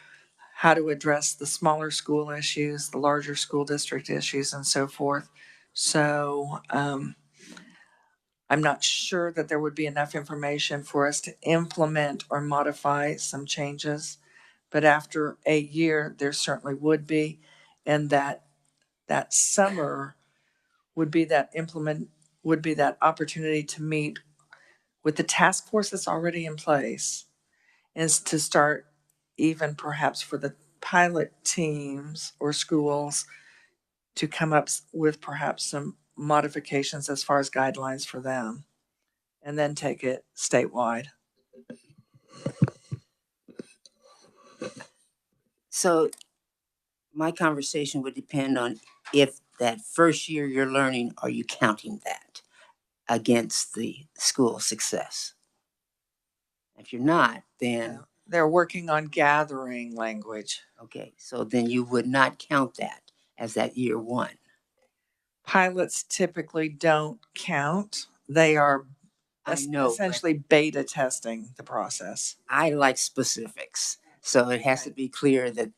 how to address the smaller school issues, the larger school district issues, and so forth. So I'm not sure that there would be enough information for us to implement or modify some changes. But after a year, there certainly would be. And that summer would be that opportunity to meet with the task force that's already in place, is to start even perhaps for the pilot teams or schools to come up with perhaps some modifications as far as guidelines for them, and then take it statewide. So my conversation would depend on if that first year you're learning, are you counting that against the school success? If you're not, then They're working on gathering language. okay, so then you would not count that as that year one. Pilots typically don't count. They are I know, but essentially beta testing the process. I like specifics. So it has to be clear that,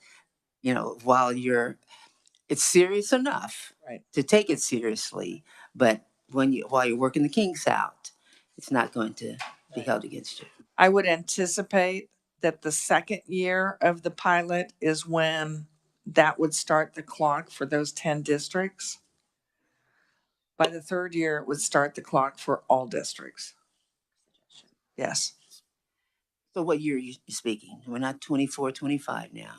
while it's serious enough Right. to take it seriously, but while you're working the kinks out, it's not going to be held against you. I would anticipate that the second year of the pilot is when that would start the clock for those 10 districts. By the third year, it would start the clock for all districts. Yes. So what year are you speaking? We're not 24, 25 now.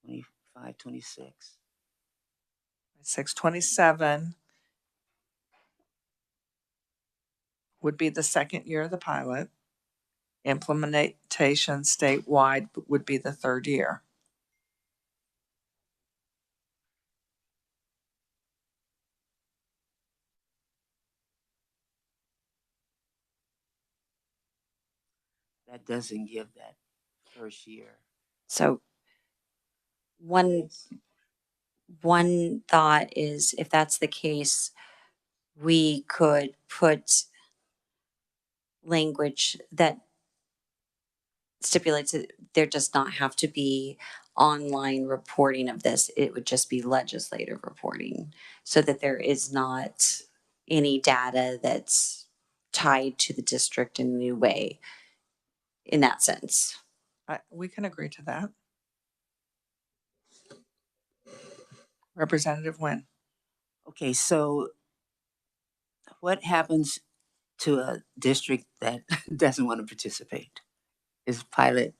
25, 26. 627 would be the second year of the pilot. Implementation statewide would be the third year. That doesn't give that first year. So one thought is, if that's the case, we could put language that stipulates that there does not have to be online reporting of this. It would just be legislative reporting, so that there is not any data that's tied to the district in a new way in that sense. We can agree to that. Representative Nguyen. Okay, so what happens to a district that doesn't want to participate? Is pilot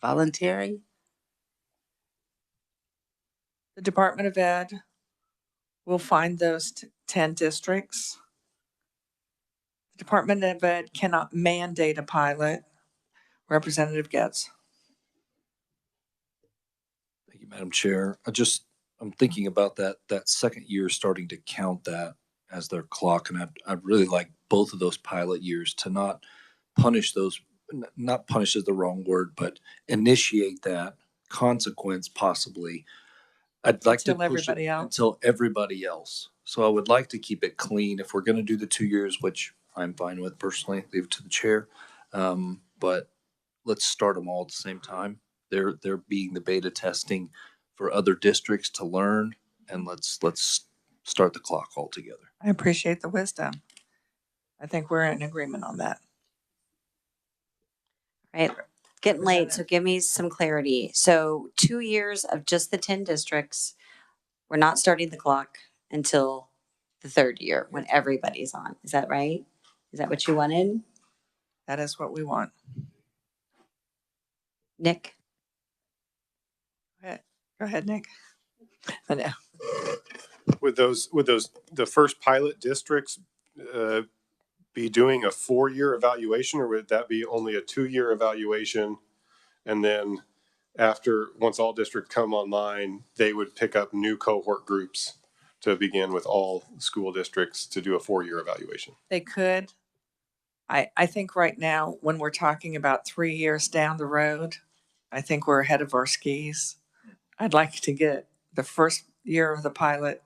voluntary? The Department of Ed We'll find those 10 districts. The Department of Ed cannot mandate a pilot. Representative Getz. Thank you, Madam Chair. I'm thinking about that second year starting to count that as their clock, and I'd really like both of those pilot years to not punish those, not punish is the wrong word, but initiate that consequence possibly. I'd like to Until push it everybody else. until everybody else. So I would like to keep it clean. If we're going to do the 2 years, which I'm fine with personally, leave it to the chair. But let's start them all at the same time. They're being the beta testing for other districts to learn, and let's start the clock altogether. I appreciate the wisdom. I think we're in agreement on that. Right. Getting late, so give me some clarity. So 2 years of just the 10 districts. We're not starting the clock until the third year when everybody's on. Is that right? Is that what you wanted, That is what we want. Nick? Go ahead, Nick. I know. Would the first pilot districts be doing a 4-year evaluation, or would that be only a 2-year evaluation? And then once all districts come online, they would pick up new cohort groups to begin with all school districts to do a 4-year evaluation. They could. I think right now, when we're talking about 3 years down the road, I think we're ahead of our skis. I'd like to get the first year of the pilot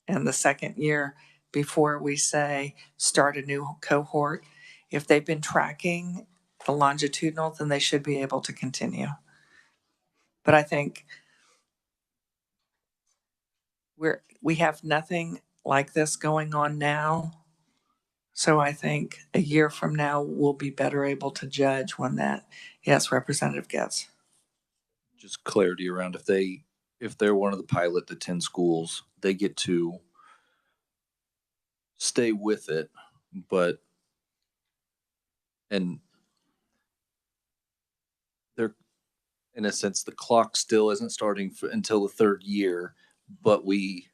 and the second year before we say start a new cohort. If they've been tracking the longitudinal, then they should be able to continue. But I think we have nothing like this going on now. So I think a year from now, we'll be better able to judge when that, yes, Representative Getz. Just clarity around if they're one of the pilot, the 10 schools, they get to stay with it, and they're, in a sense, the clock still isn't starting until the third year, but we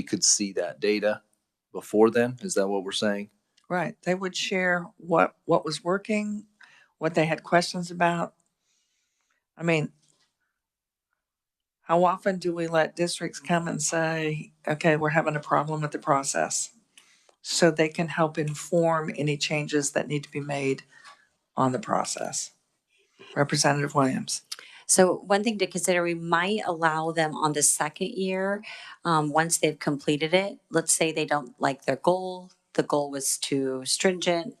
could see that data before then. Is that what we're saying? Right. They would share what was working, what they had questions about. I mean, how often do we let districts come and say, okay, we're having a problem with the process? So they can help inform any changes that need to be made on the process. Representative Williams. So one thing to consider, we might allow them on the second year, once they've completed it. Let's say they don't like their goal. The goal was too stringent,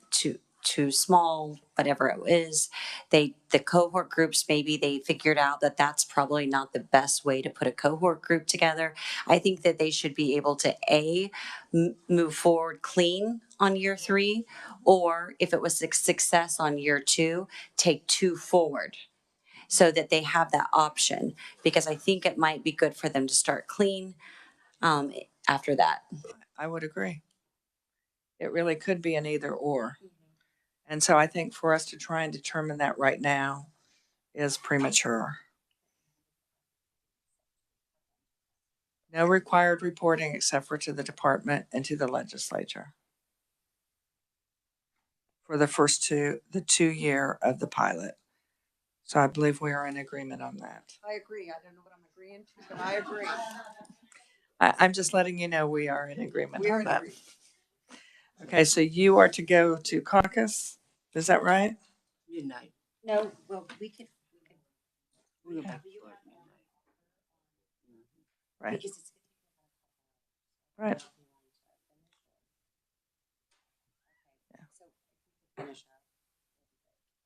too small, whatever it is. The cohort groups, maybe they figured out that that's probably not the best way to put a cohort group together. I think that they should be able to move forward clean on year 3, or if it was a success on year 2, take 2 forward, so that they have that option, because I think it might be good for them to start clean after that. I would agree. It really could be an either or. And so I think for us to try and determine that right now is premature. No required reporting except for to the department and to the legislature for the first the 2 year of the pilot. So I believe we are in agreement on that. I agree. I don't know what I'm agreeing to, but I agree. I'm just letting you know we are in agreement We are on in that. agreement. Okay, so you are to go to caucus, is that right? Midnight. No, well, we could. We'll go back to work midnight. Right, Because it's right.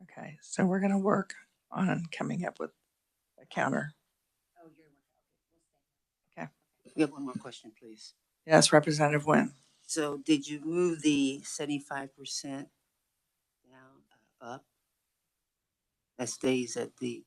Okay, so we're gonna work on coming up with a counter. We have one more question, please. Yes, Representative Nguyen. So did you move the 75% down, up? That stays at the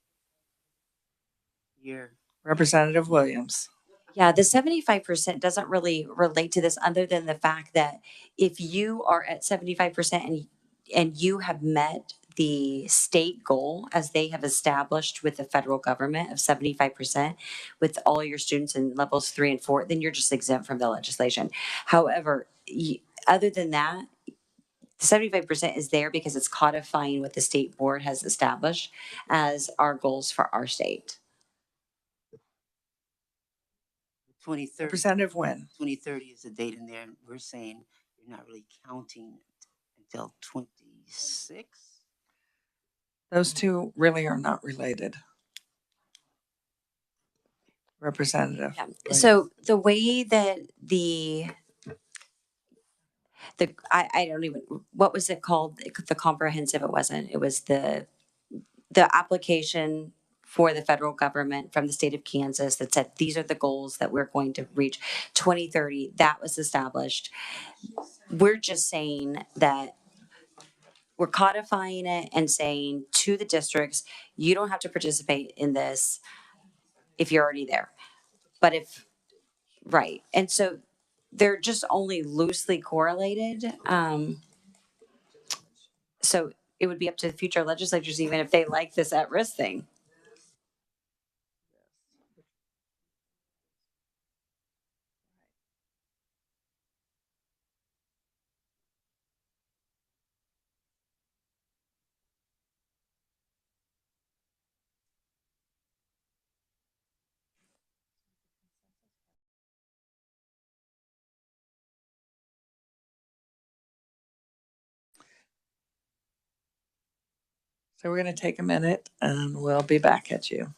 year. Representative Williams. Yeah, the 75% doesn't really relate to this, other than the fact that if you are at 75% and you have met the state goal as they have established with the federal government of 75% with all your students in levels 3 and 4, then you're just exempt from the legislation. However, other than that, 75% is there because it's codifying what the state board has established as our goals for our state. 2030, Representative Wynn. 2030 is the date in there, and we're saying you're not really counting until 26. Those two really are not related. Representative. Yeah. Williams. So the way that I don't even, what was it called? The comprehensive, it wasn't, it was the application for the federal government from the state of Kansas that said, these are the goals that we're going to reach 2030. That was established. We're just saying that we're codifying it and saying to the districts, you don't have to participate in this if you're already there. But if, right. And so they're just only loosely correlated. So it would be up to the future legislatures, even if they like this at-risk thing. So we're going to take a minute and we'll be back at you.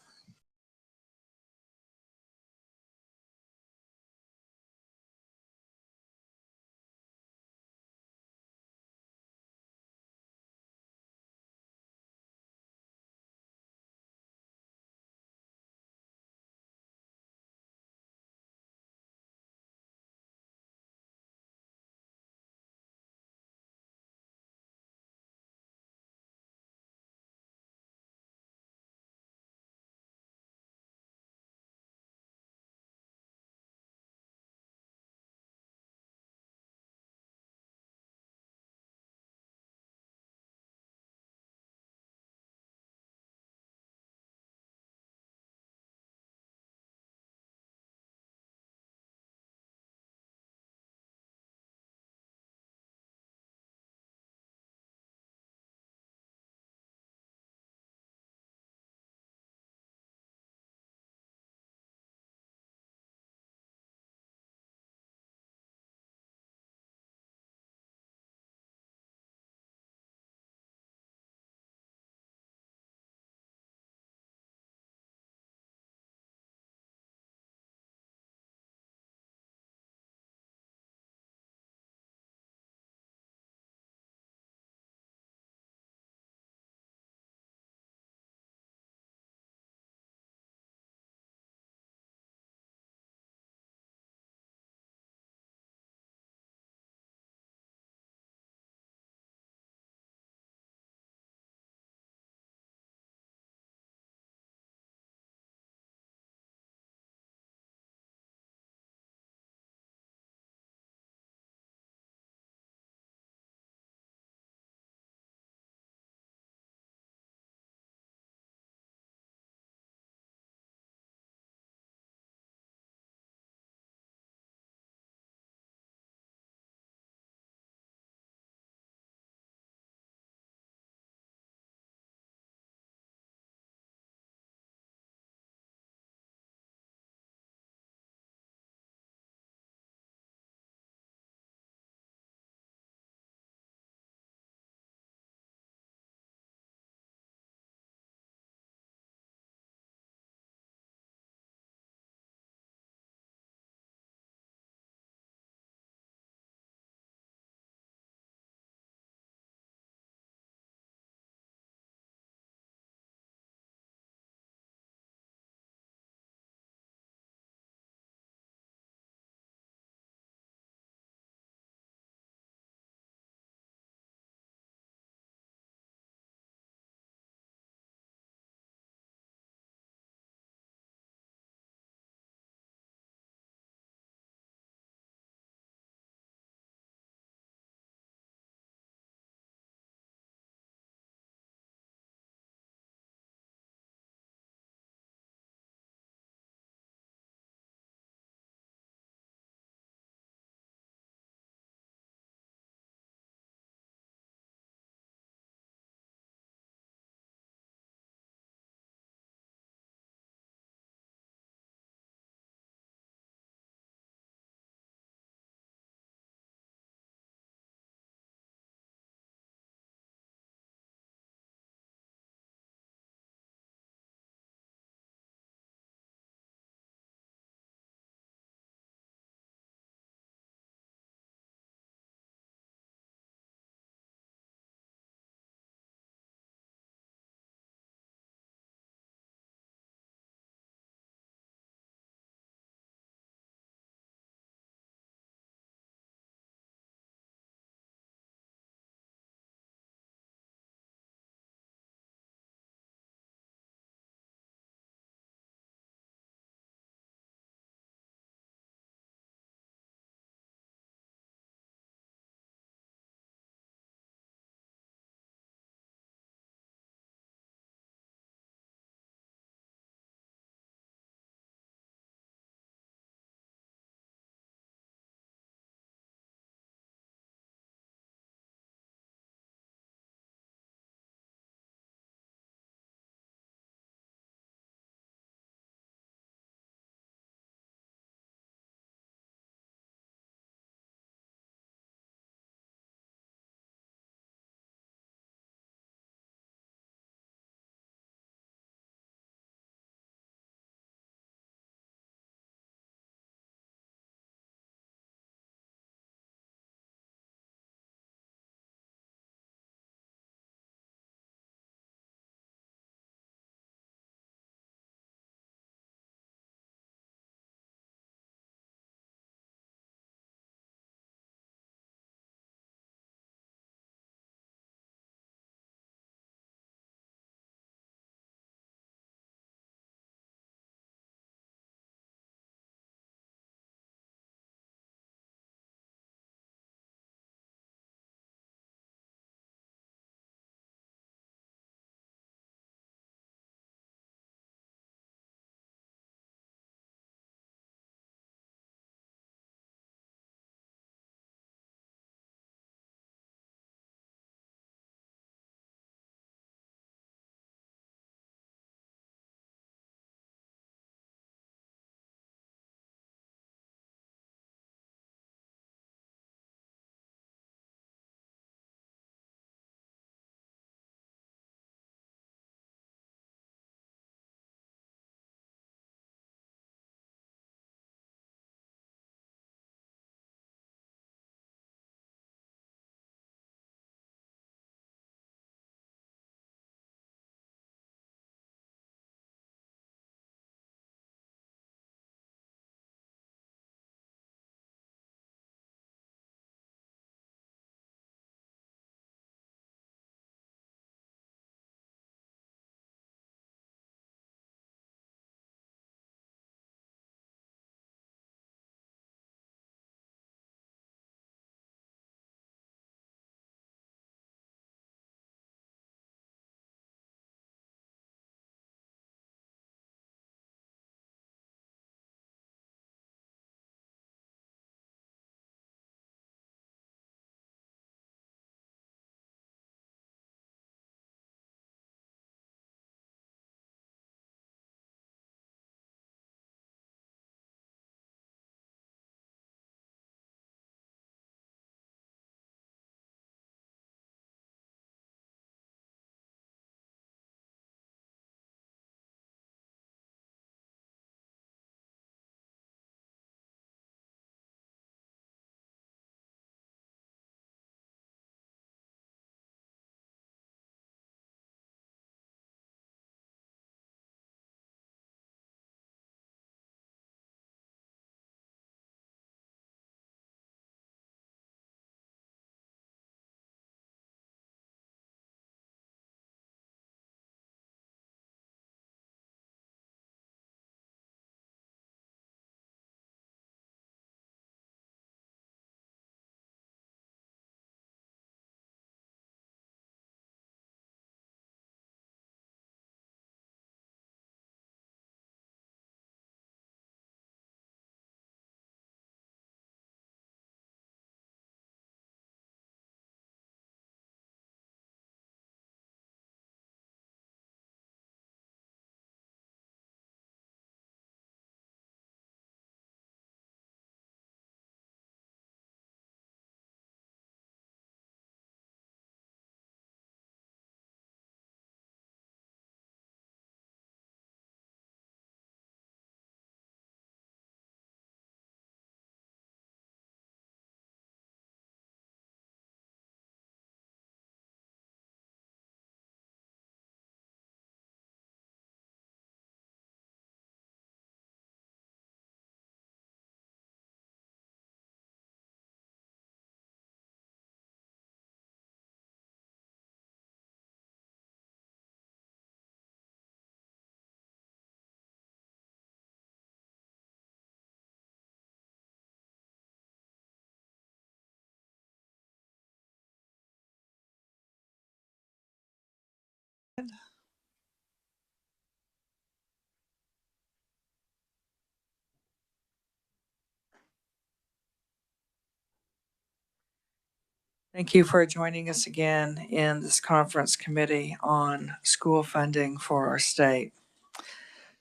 Thank you for joining us again in this conference committee on school funding for our state.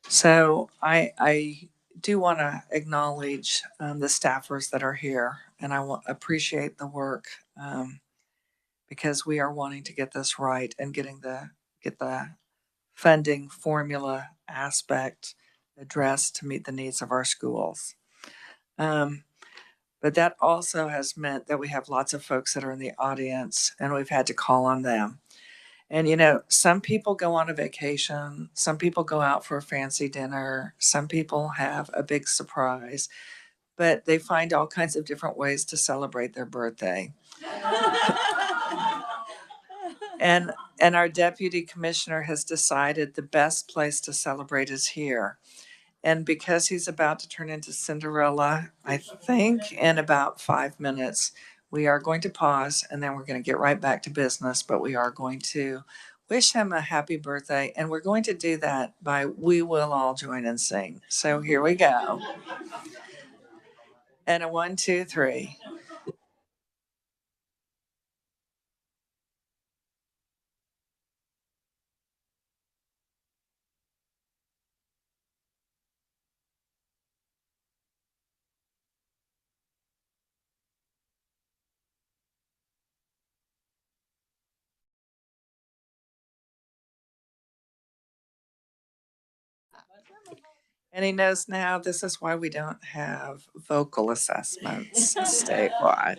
So I do want to acknowledge the staffers that are here, and I appreciate the work because we are wanting to get this right and get the funding formula aspect addressed to meet the needs of our schools. But that also has meant that we have lots of folks that are in the audience, and we've had to call on them. And some people go on a vacation, some people go out for a fancy dinner, some people have a big surprise, but they find all kinds of different ways to celebrate their birthday. And our deputy commissioner has decided the best place to celebrate is here. And because he's about to turn into Cinderella, I think in about 5 minutes, we are going to pause and then we're going to get right back to business. But we are going to wish him a happy birthday. And we're going to do that by We Will All Join and Sing. So here we go. And a 1, 2, 3. And he knows now this is why we don't have vocal assessments statewide.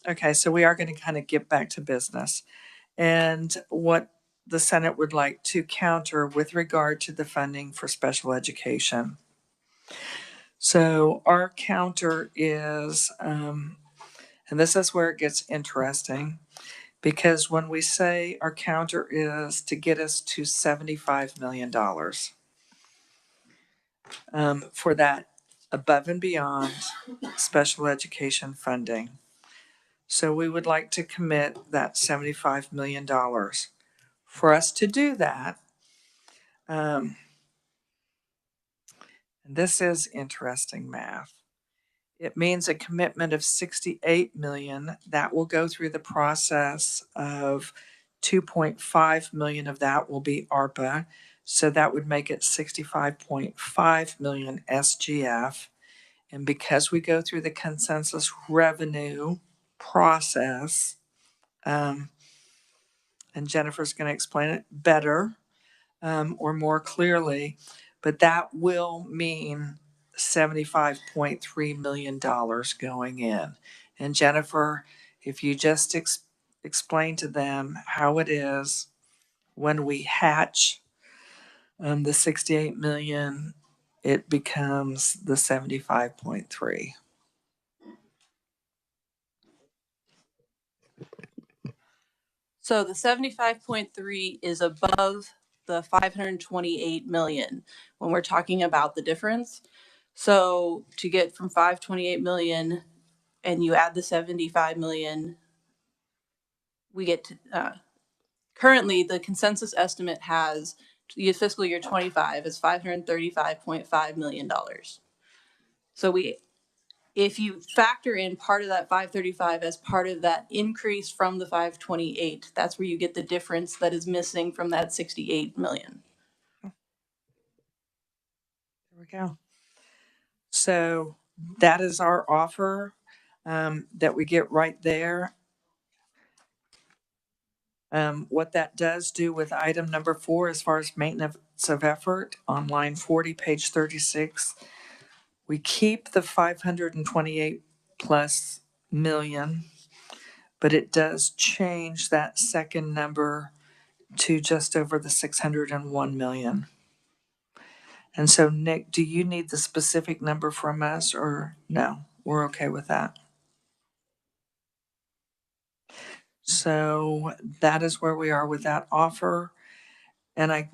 Okay, so we are going to kind of get back to business. And what the Senate would like to counter with regard to the funding for special education. So our counter is, and this is where it gets interesting, because when we say our counter is to get us to $75 million for that above and beyond special education funding. So we would like to commit that $75 million. For us to do that, and this is interesting math. It means a commitment of 68 million. That will go through the process of 2.5 million of that will be ARPA. So that would make it 65.5 million SGF. And because we go through the consensus revenue process, and Jennifer's going to explain it better or more clearly, but that will mean $75.3 million going in. And Jennifer, if you just explain to them how it is when we hatch the 68 million, it becomes the 75.3. So the 75.3 is above the 528 million when we're talking about the difference. So to get from 528 million and you add the 75 million, we get to, currently the consensus estimate has the fiscal year 25 is $535.5 million. So if you factor in part of that 535 as part of that increase from the 528, that's where you get the difference that is missing from that 68 million. There we go. So that is our offer that we get right there. What that does do with item number 4, as far as maintenance of effort, on line 40, page 36, we keep the 528 plus million, but it does change that second number to just over the 601 million. And so, Nick, do you need the specific number from us, or no? We're okay with that. So that is where we are with that offer. And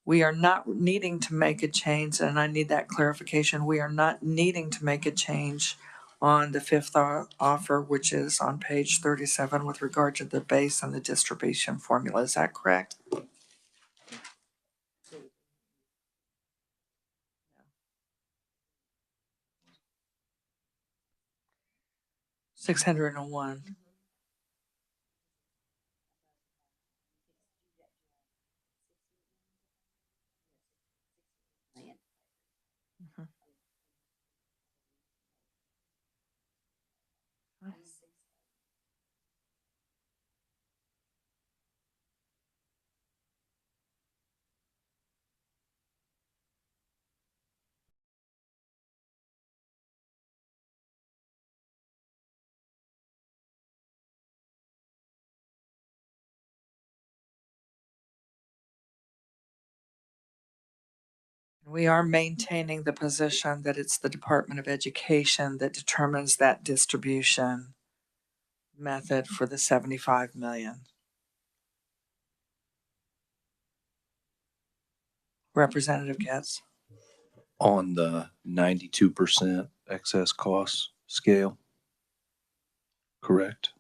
we are not needing to make a change, and I need that clarification. We are not needing to make a change on the 5th offer, which is on page 37 with regard to the base and the distribution formula. Is that correct? 601. Mhm. We are maintaining the position that it's the Department of Education that determines that distribution method for the 75 million. Representative Getz. On the 92% excess cost scale, correct?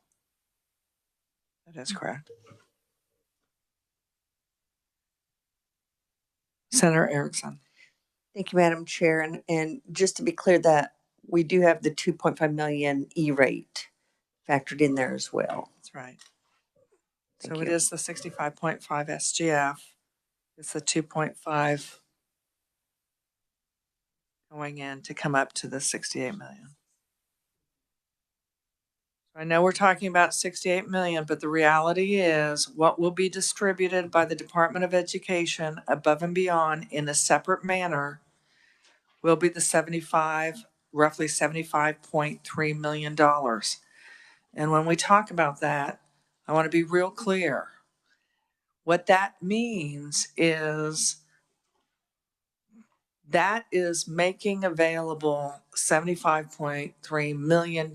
That is correct. Senator Erickson. Thank you, Madam Chair. And just to be clear that we do have the 2.5 million E-rate factored in there as well. That's right. Thank So it you. is the 65.5 SGF. It's the 2.5 going in to come up to the 68 million. I know we're talking about 68 million, but the reality is what will be distributed by the Department of Education above and beyond in a separate manner will be the roughly $75.3 million. And when we talk about that, I want to be real clear. What that means is that is making available $75.3 million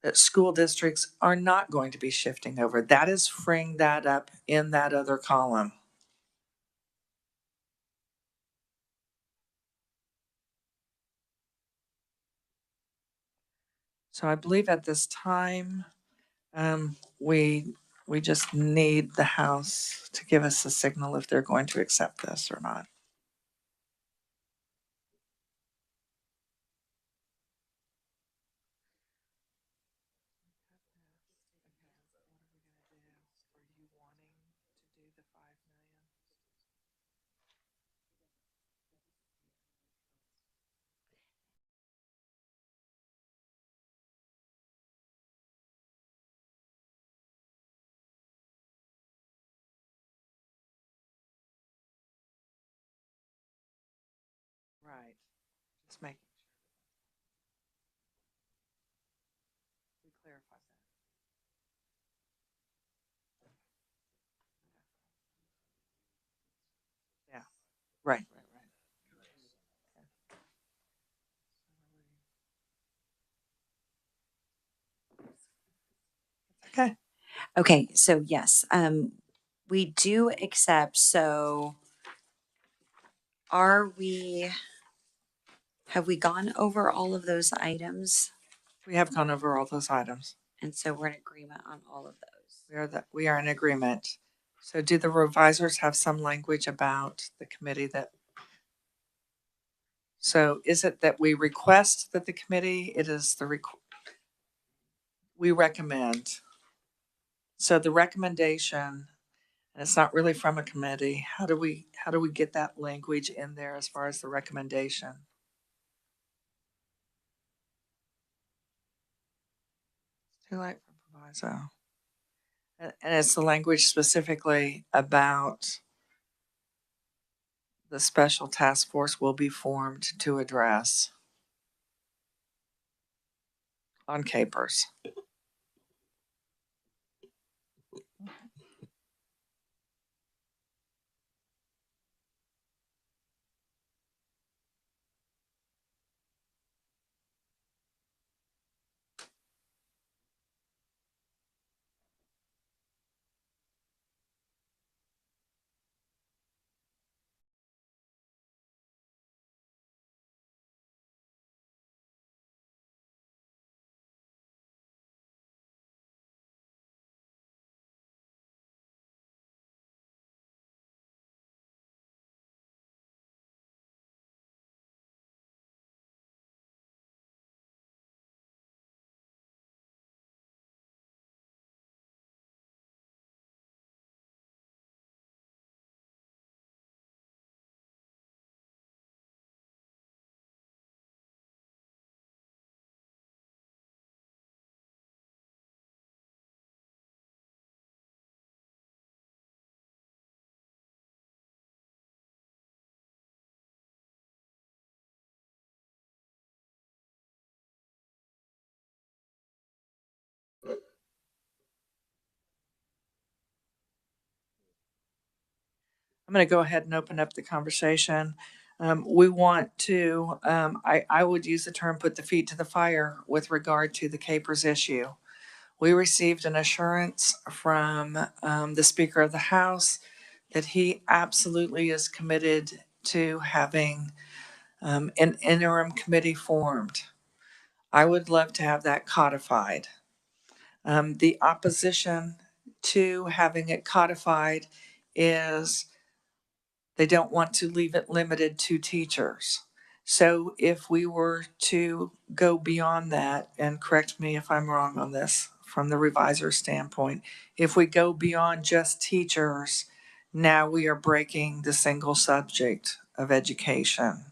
that school districts are not going to be shifting over. That is freeing that up in that other column. So I believe at this time, we just need the House to give us a signal if they're going to accept this or not. Right. Just making sure we clarify that. Yeah. Right. Okay. Okay, so yes, we do accept, so have we gone over all of those items? We have gone over all those items. And so we're in agreement on all of those. We are in agreement. So do the revisers have some language about the committee that? So is it that we request that the committee, it is we recommend. So the recommendation, and it's not really from a committee, how do we get that language in there as far as the recommendation? Too late for proviso. And it's the language specifically about the special task force will be formed to address on capers. I'm going to go ahead and open up the conversation. We want to, I would use the term put the feet to the fire with regard to the Capers issue. We received an assurance from the Speaker of the House that he absolutely is committed to having an interim committee formed. I would love to have that codified. The opposition to having it codified is they don't want to leave it limited to teachers. So if we were to go beyond that, and correct me if I'm wrong on this from the reviser standpoint, if we go beyond just teachers, now we are breaking the single subject of education.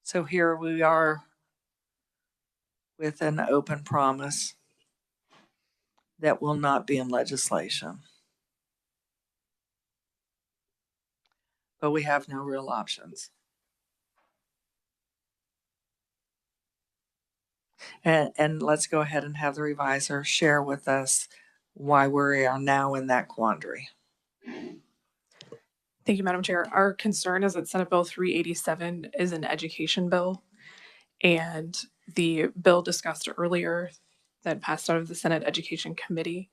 So here we are with an open promise that will not be in legislation. But we have no real options. And let's go ahead and have the reviser share with us why we are now in that quandary. Thank you, Madam Chair. Our concern is that Senate Bill 387 is an education bill, and the bill discussed earlier that passed out of the Senate Education Committee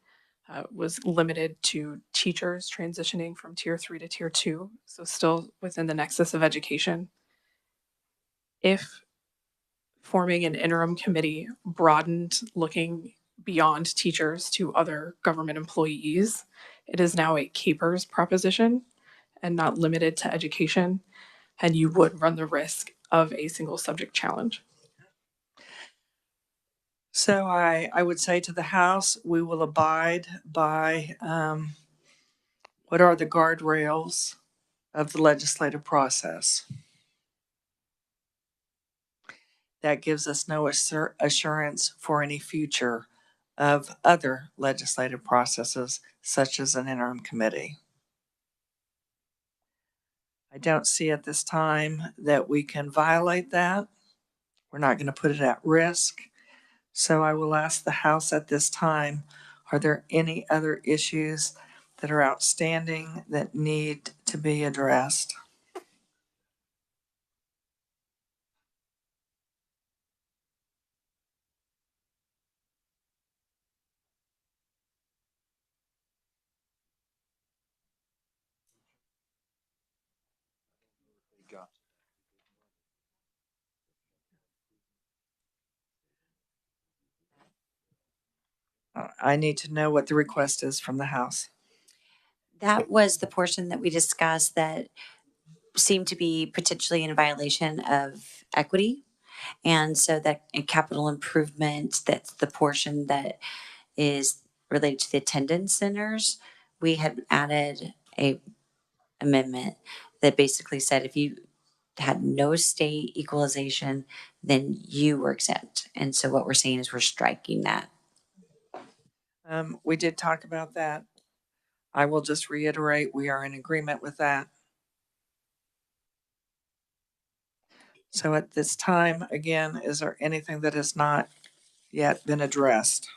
was limited to teachers transitioning from Tier 3 to Tier 2, so still within the nexus of education. If forming an interim committee broadened looking beyond teachers to other government employees, it is now a Capers proposition and not limited to education, and you would run the risk of a single subject challenge. So I would say to the House, we will abide by what are the guardrails of the legislative process. That gives us no assurance for any future of other legislative processes, such as an interim committee. I don't see at this time that we can violate that. We're not going to put it at risk. So I will ask the House at this time, are there any other issues that are outstanding that need to be addressed? I need to know what the request is from the House. That was the portion that we discussed that seemed to be potentially in violation of equity. And so that in capital improvement, that's the portion that is related to the attendance centers. We had added a amendment that basically said if you had no state equalization, then you were exempt. And so what we're saying is we're striking that. We did talk about that. I will just reiterate, we are in agreement with that. So at this time, again, is there anything that has not yet been addressed?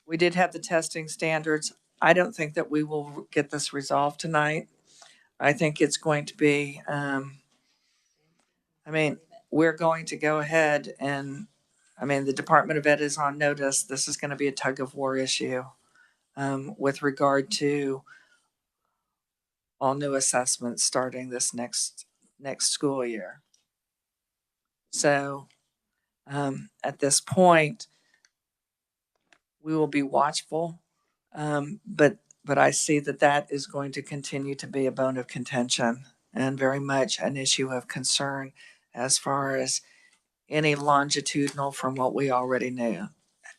We did have the testing standards. I don't think that we will get this resolved tonight. I think it's going to be, we're going to go ahead and, the Department of Ed is on notice. This is going to be a tug of war issue with regard to all new assessments starting this next school year. So at this point, we will be watchful, but I see that is going to continue to be a bone of contention and very much an issue of concern as far as any longitudinal from what we already knew,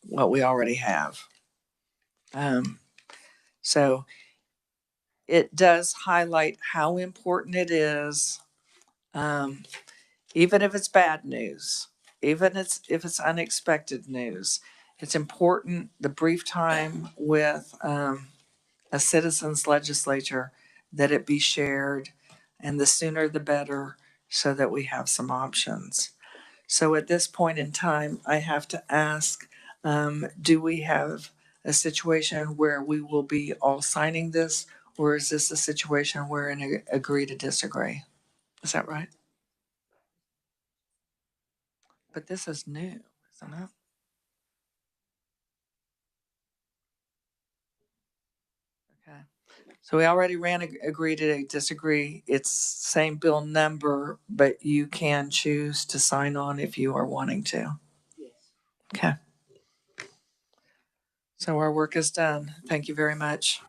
what we already have. So it does highlight how important it is, even if it's bad news, even if it's unexpected news. It's important the brief time with a citizens legislature that it be shared, and the sooner the better, so that we have some options. So at this point in time, I have to ask, do we have a situation where we will be all signing this? Or is this a situation where an agree to disagree? Is that right? But this is new, isn't it? Okay. So we already ran agree to disagree. It's same bill number, but you can choose to sign on if you are wanting to. Okay. So our work is done. Thank you very much.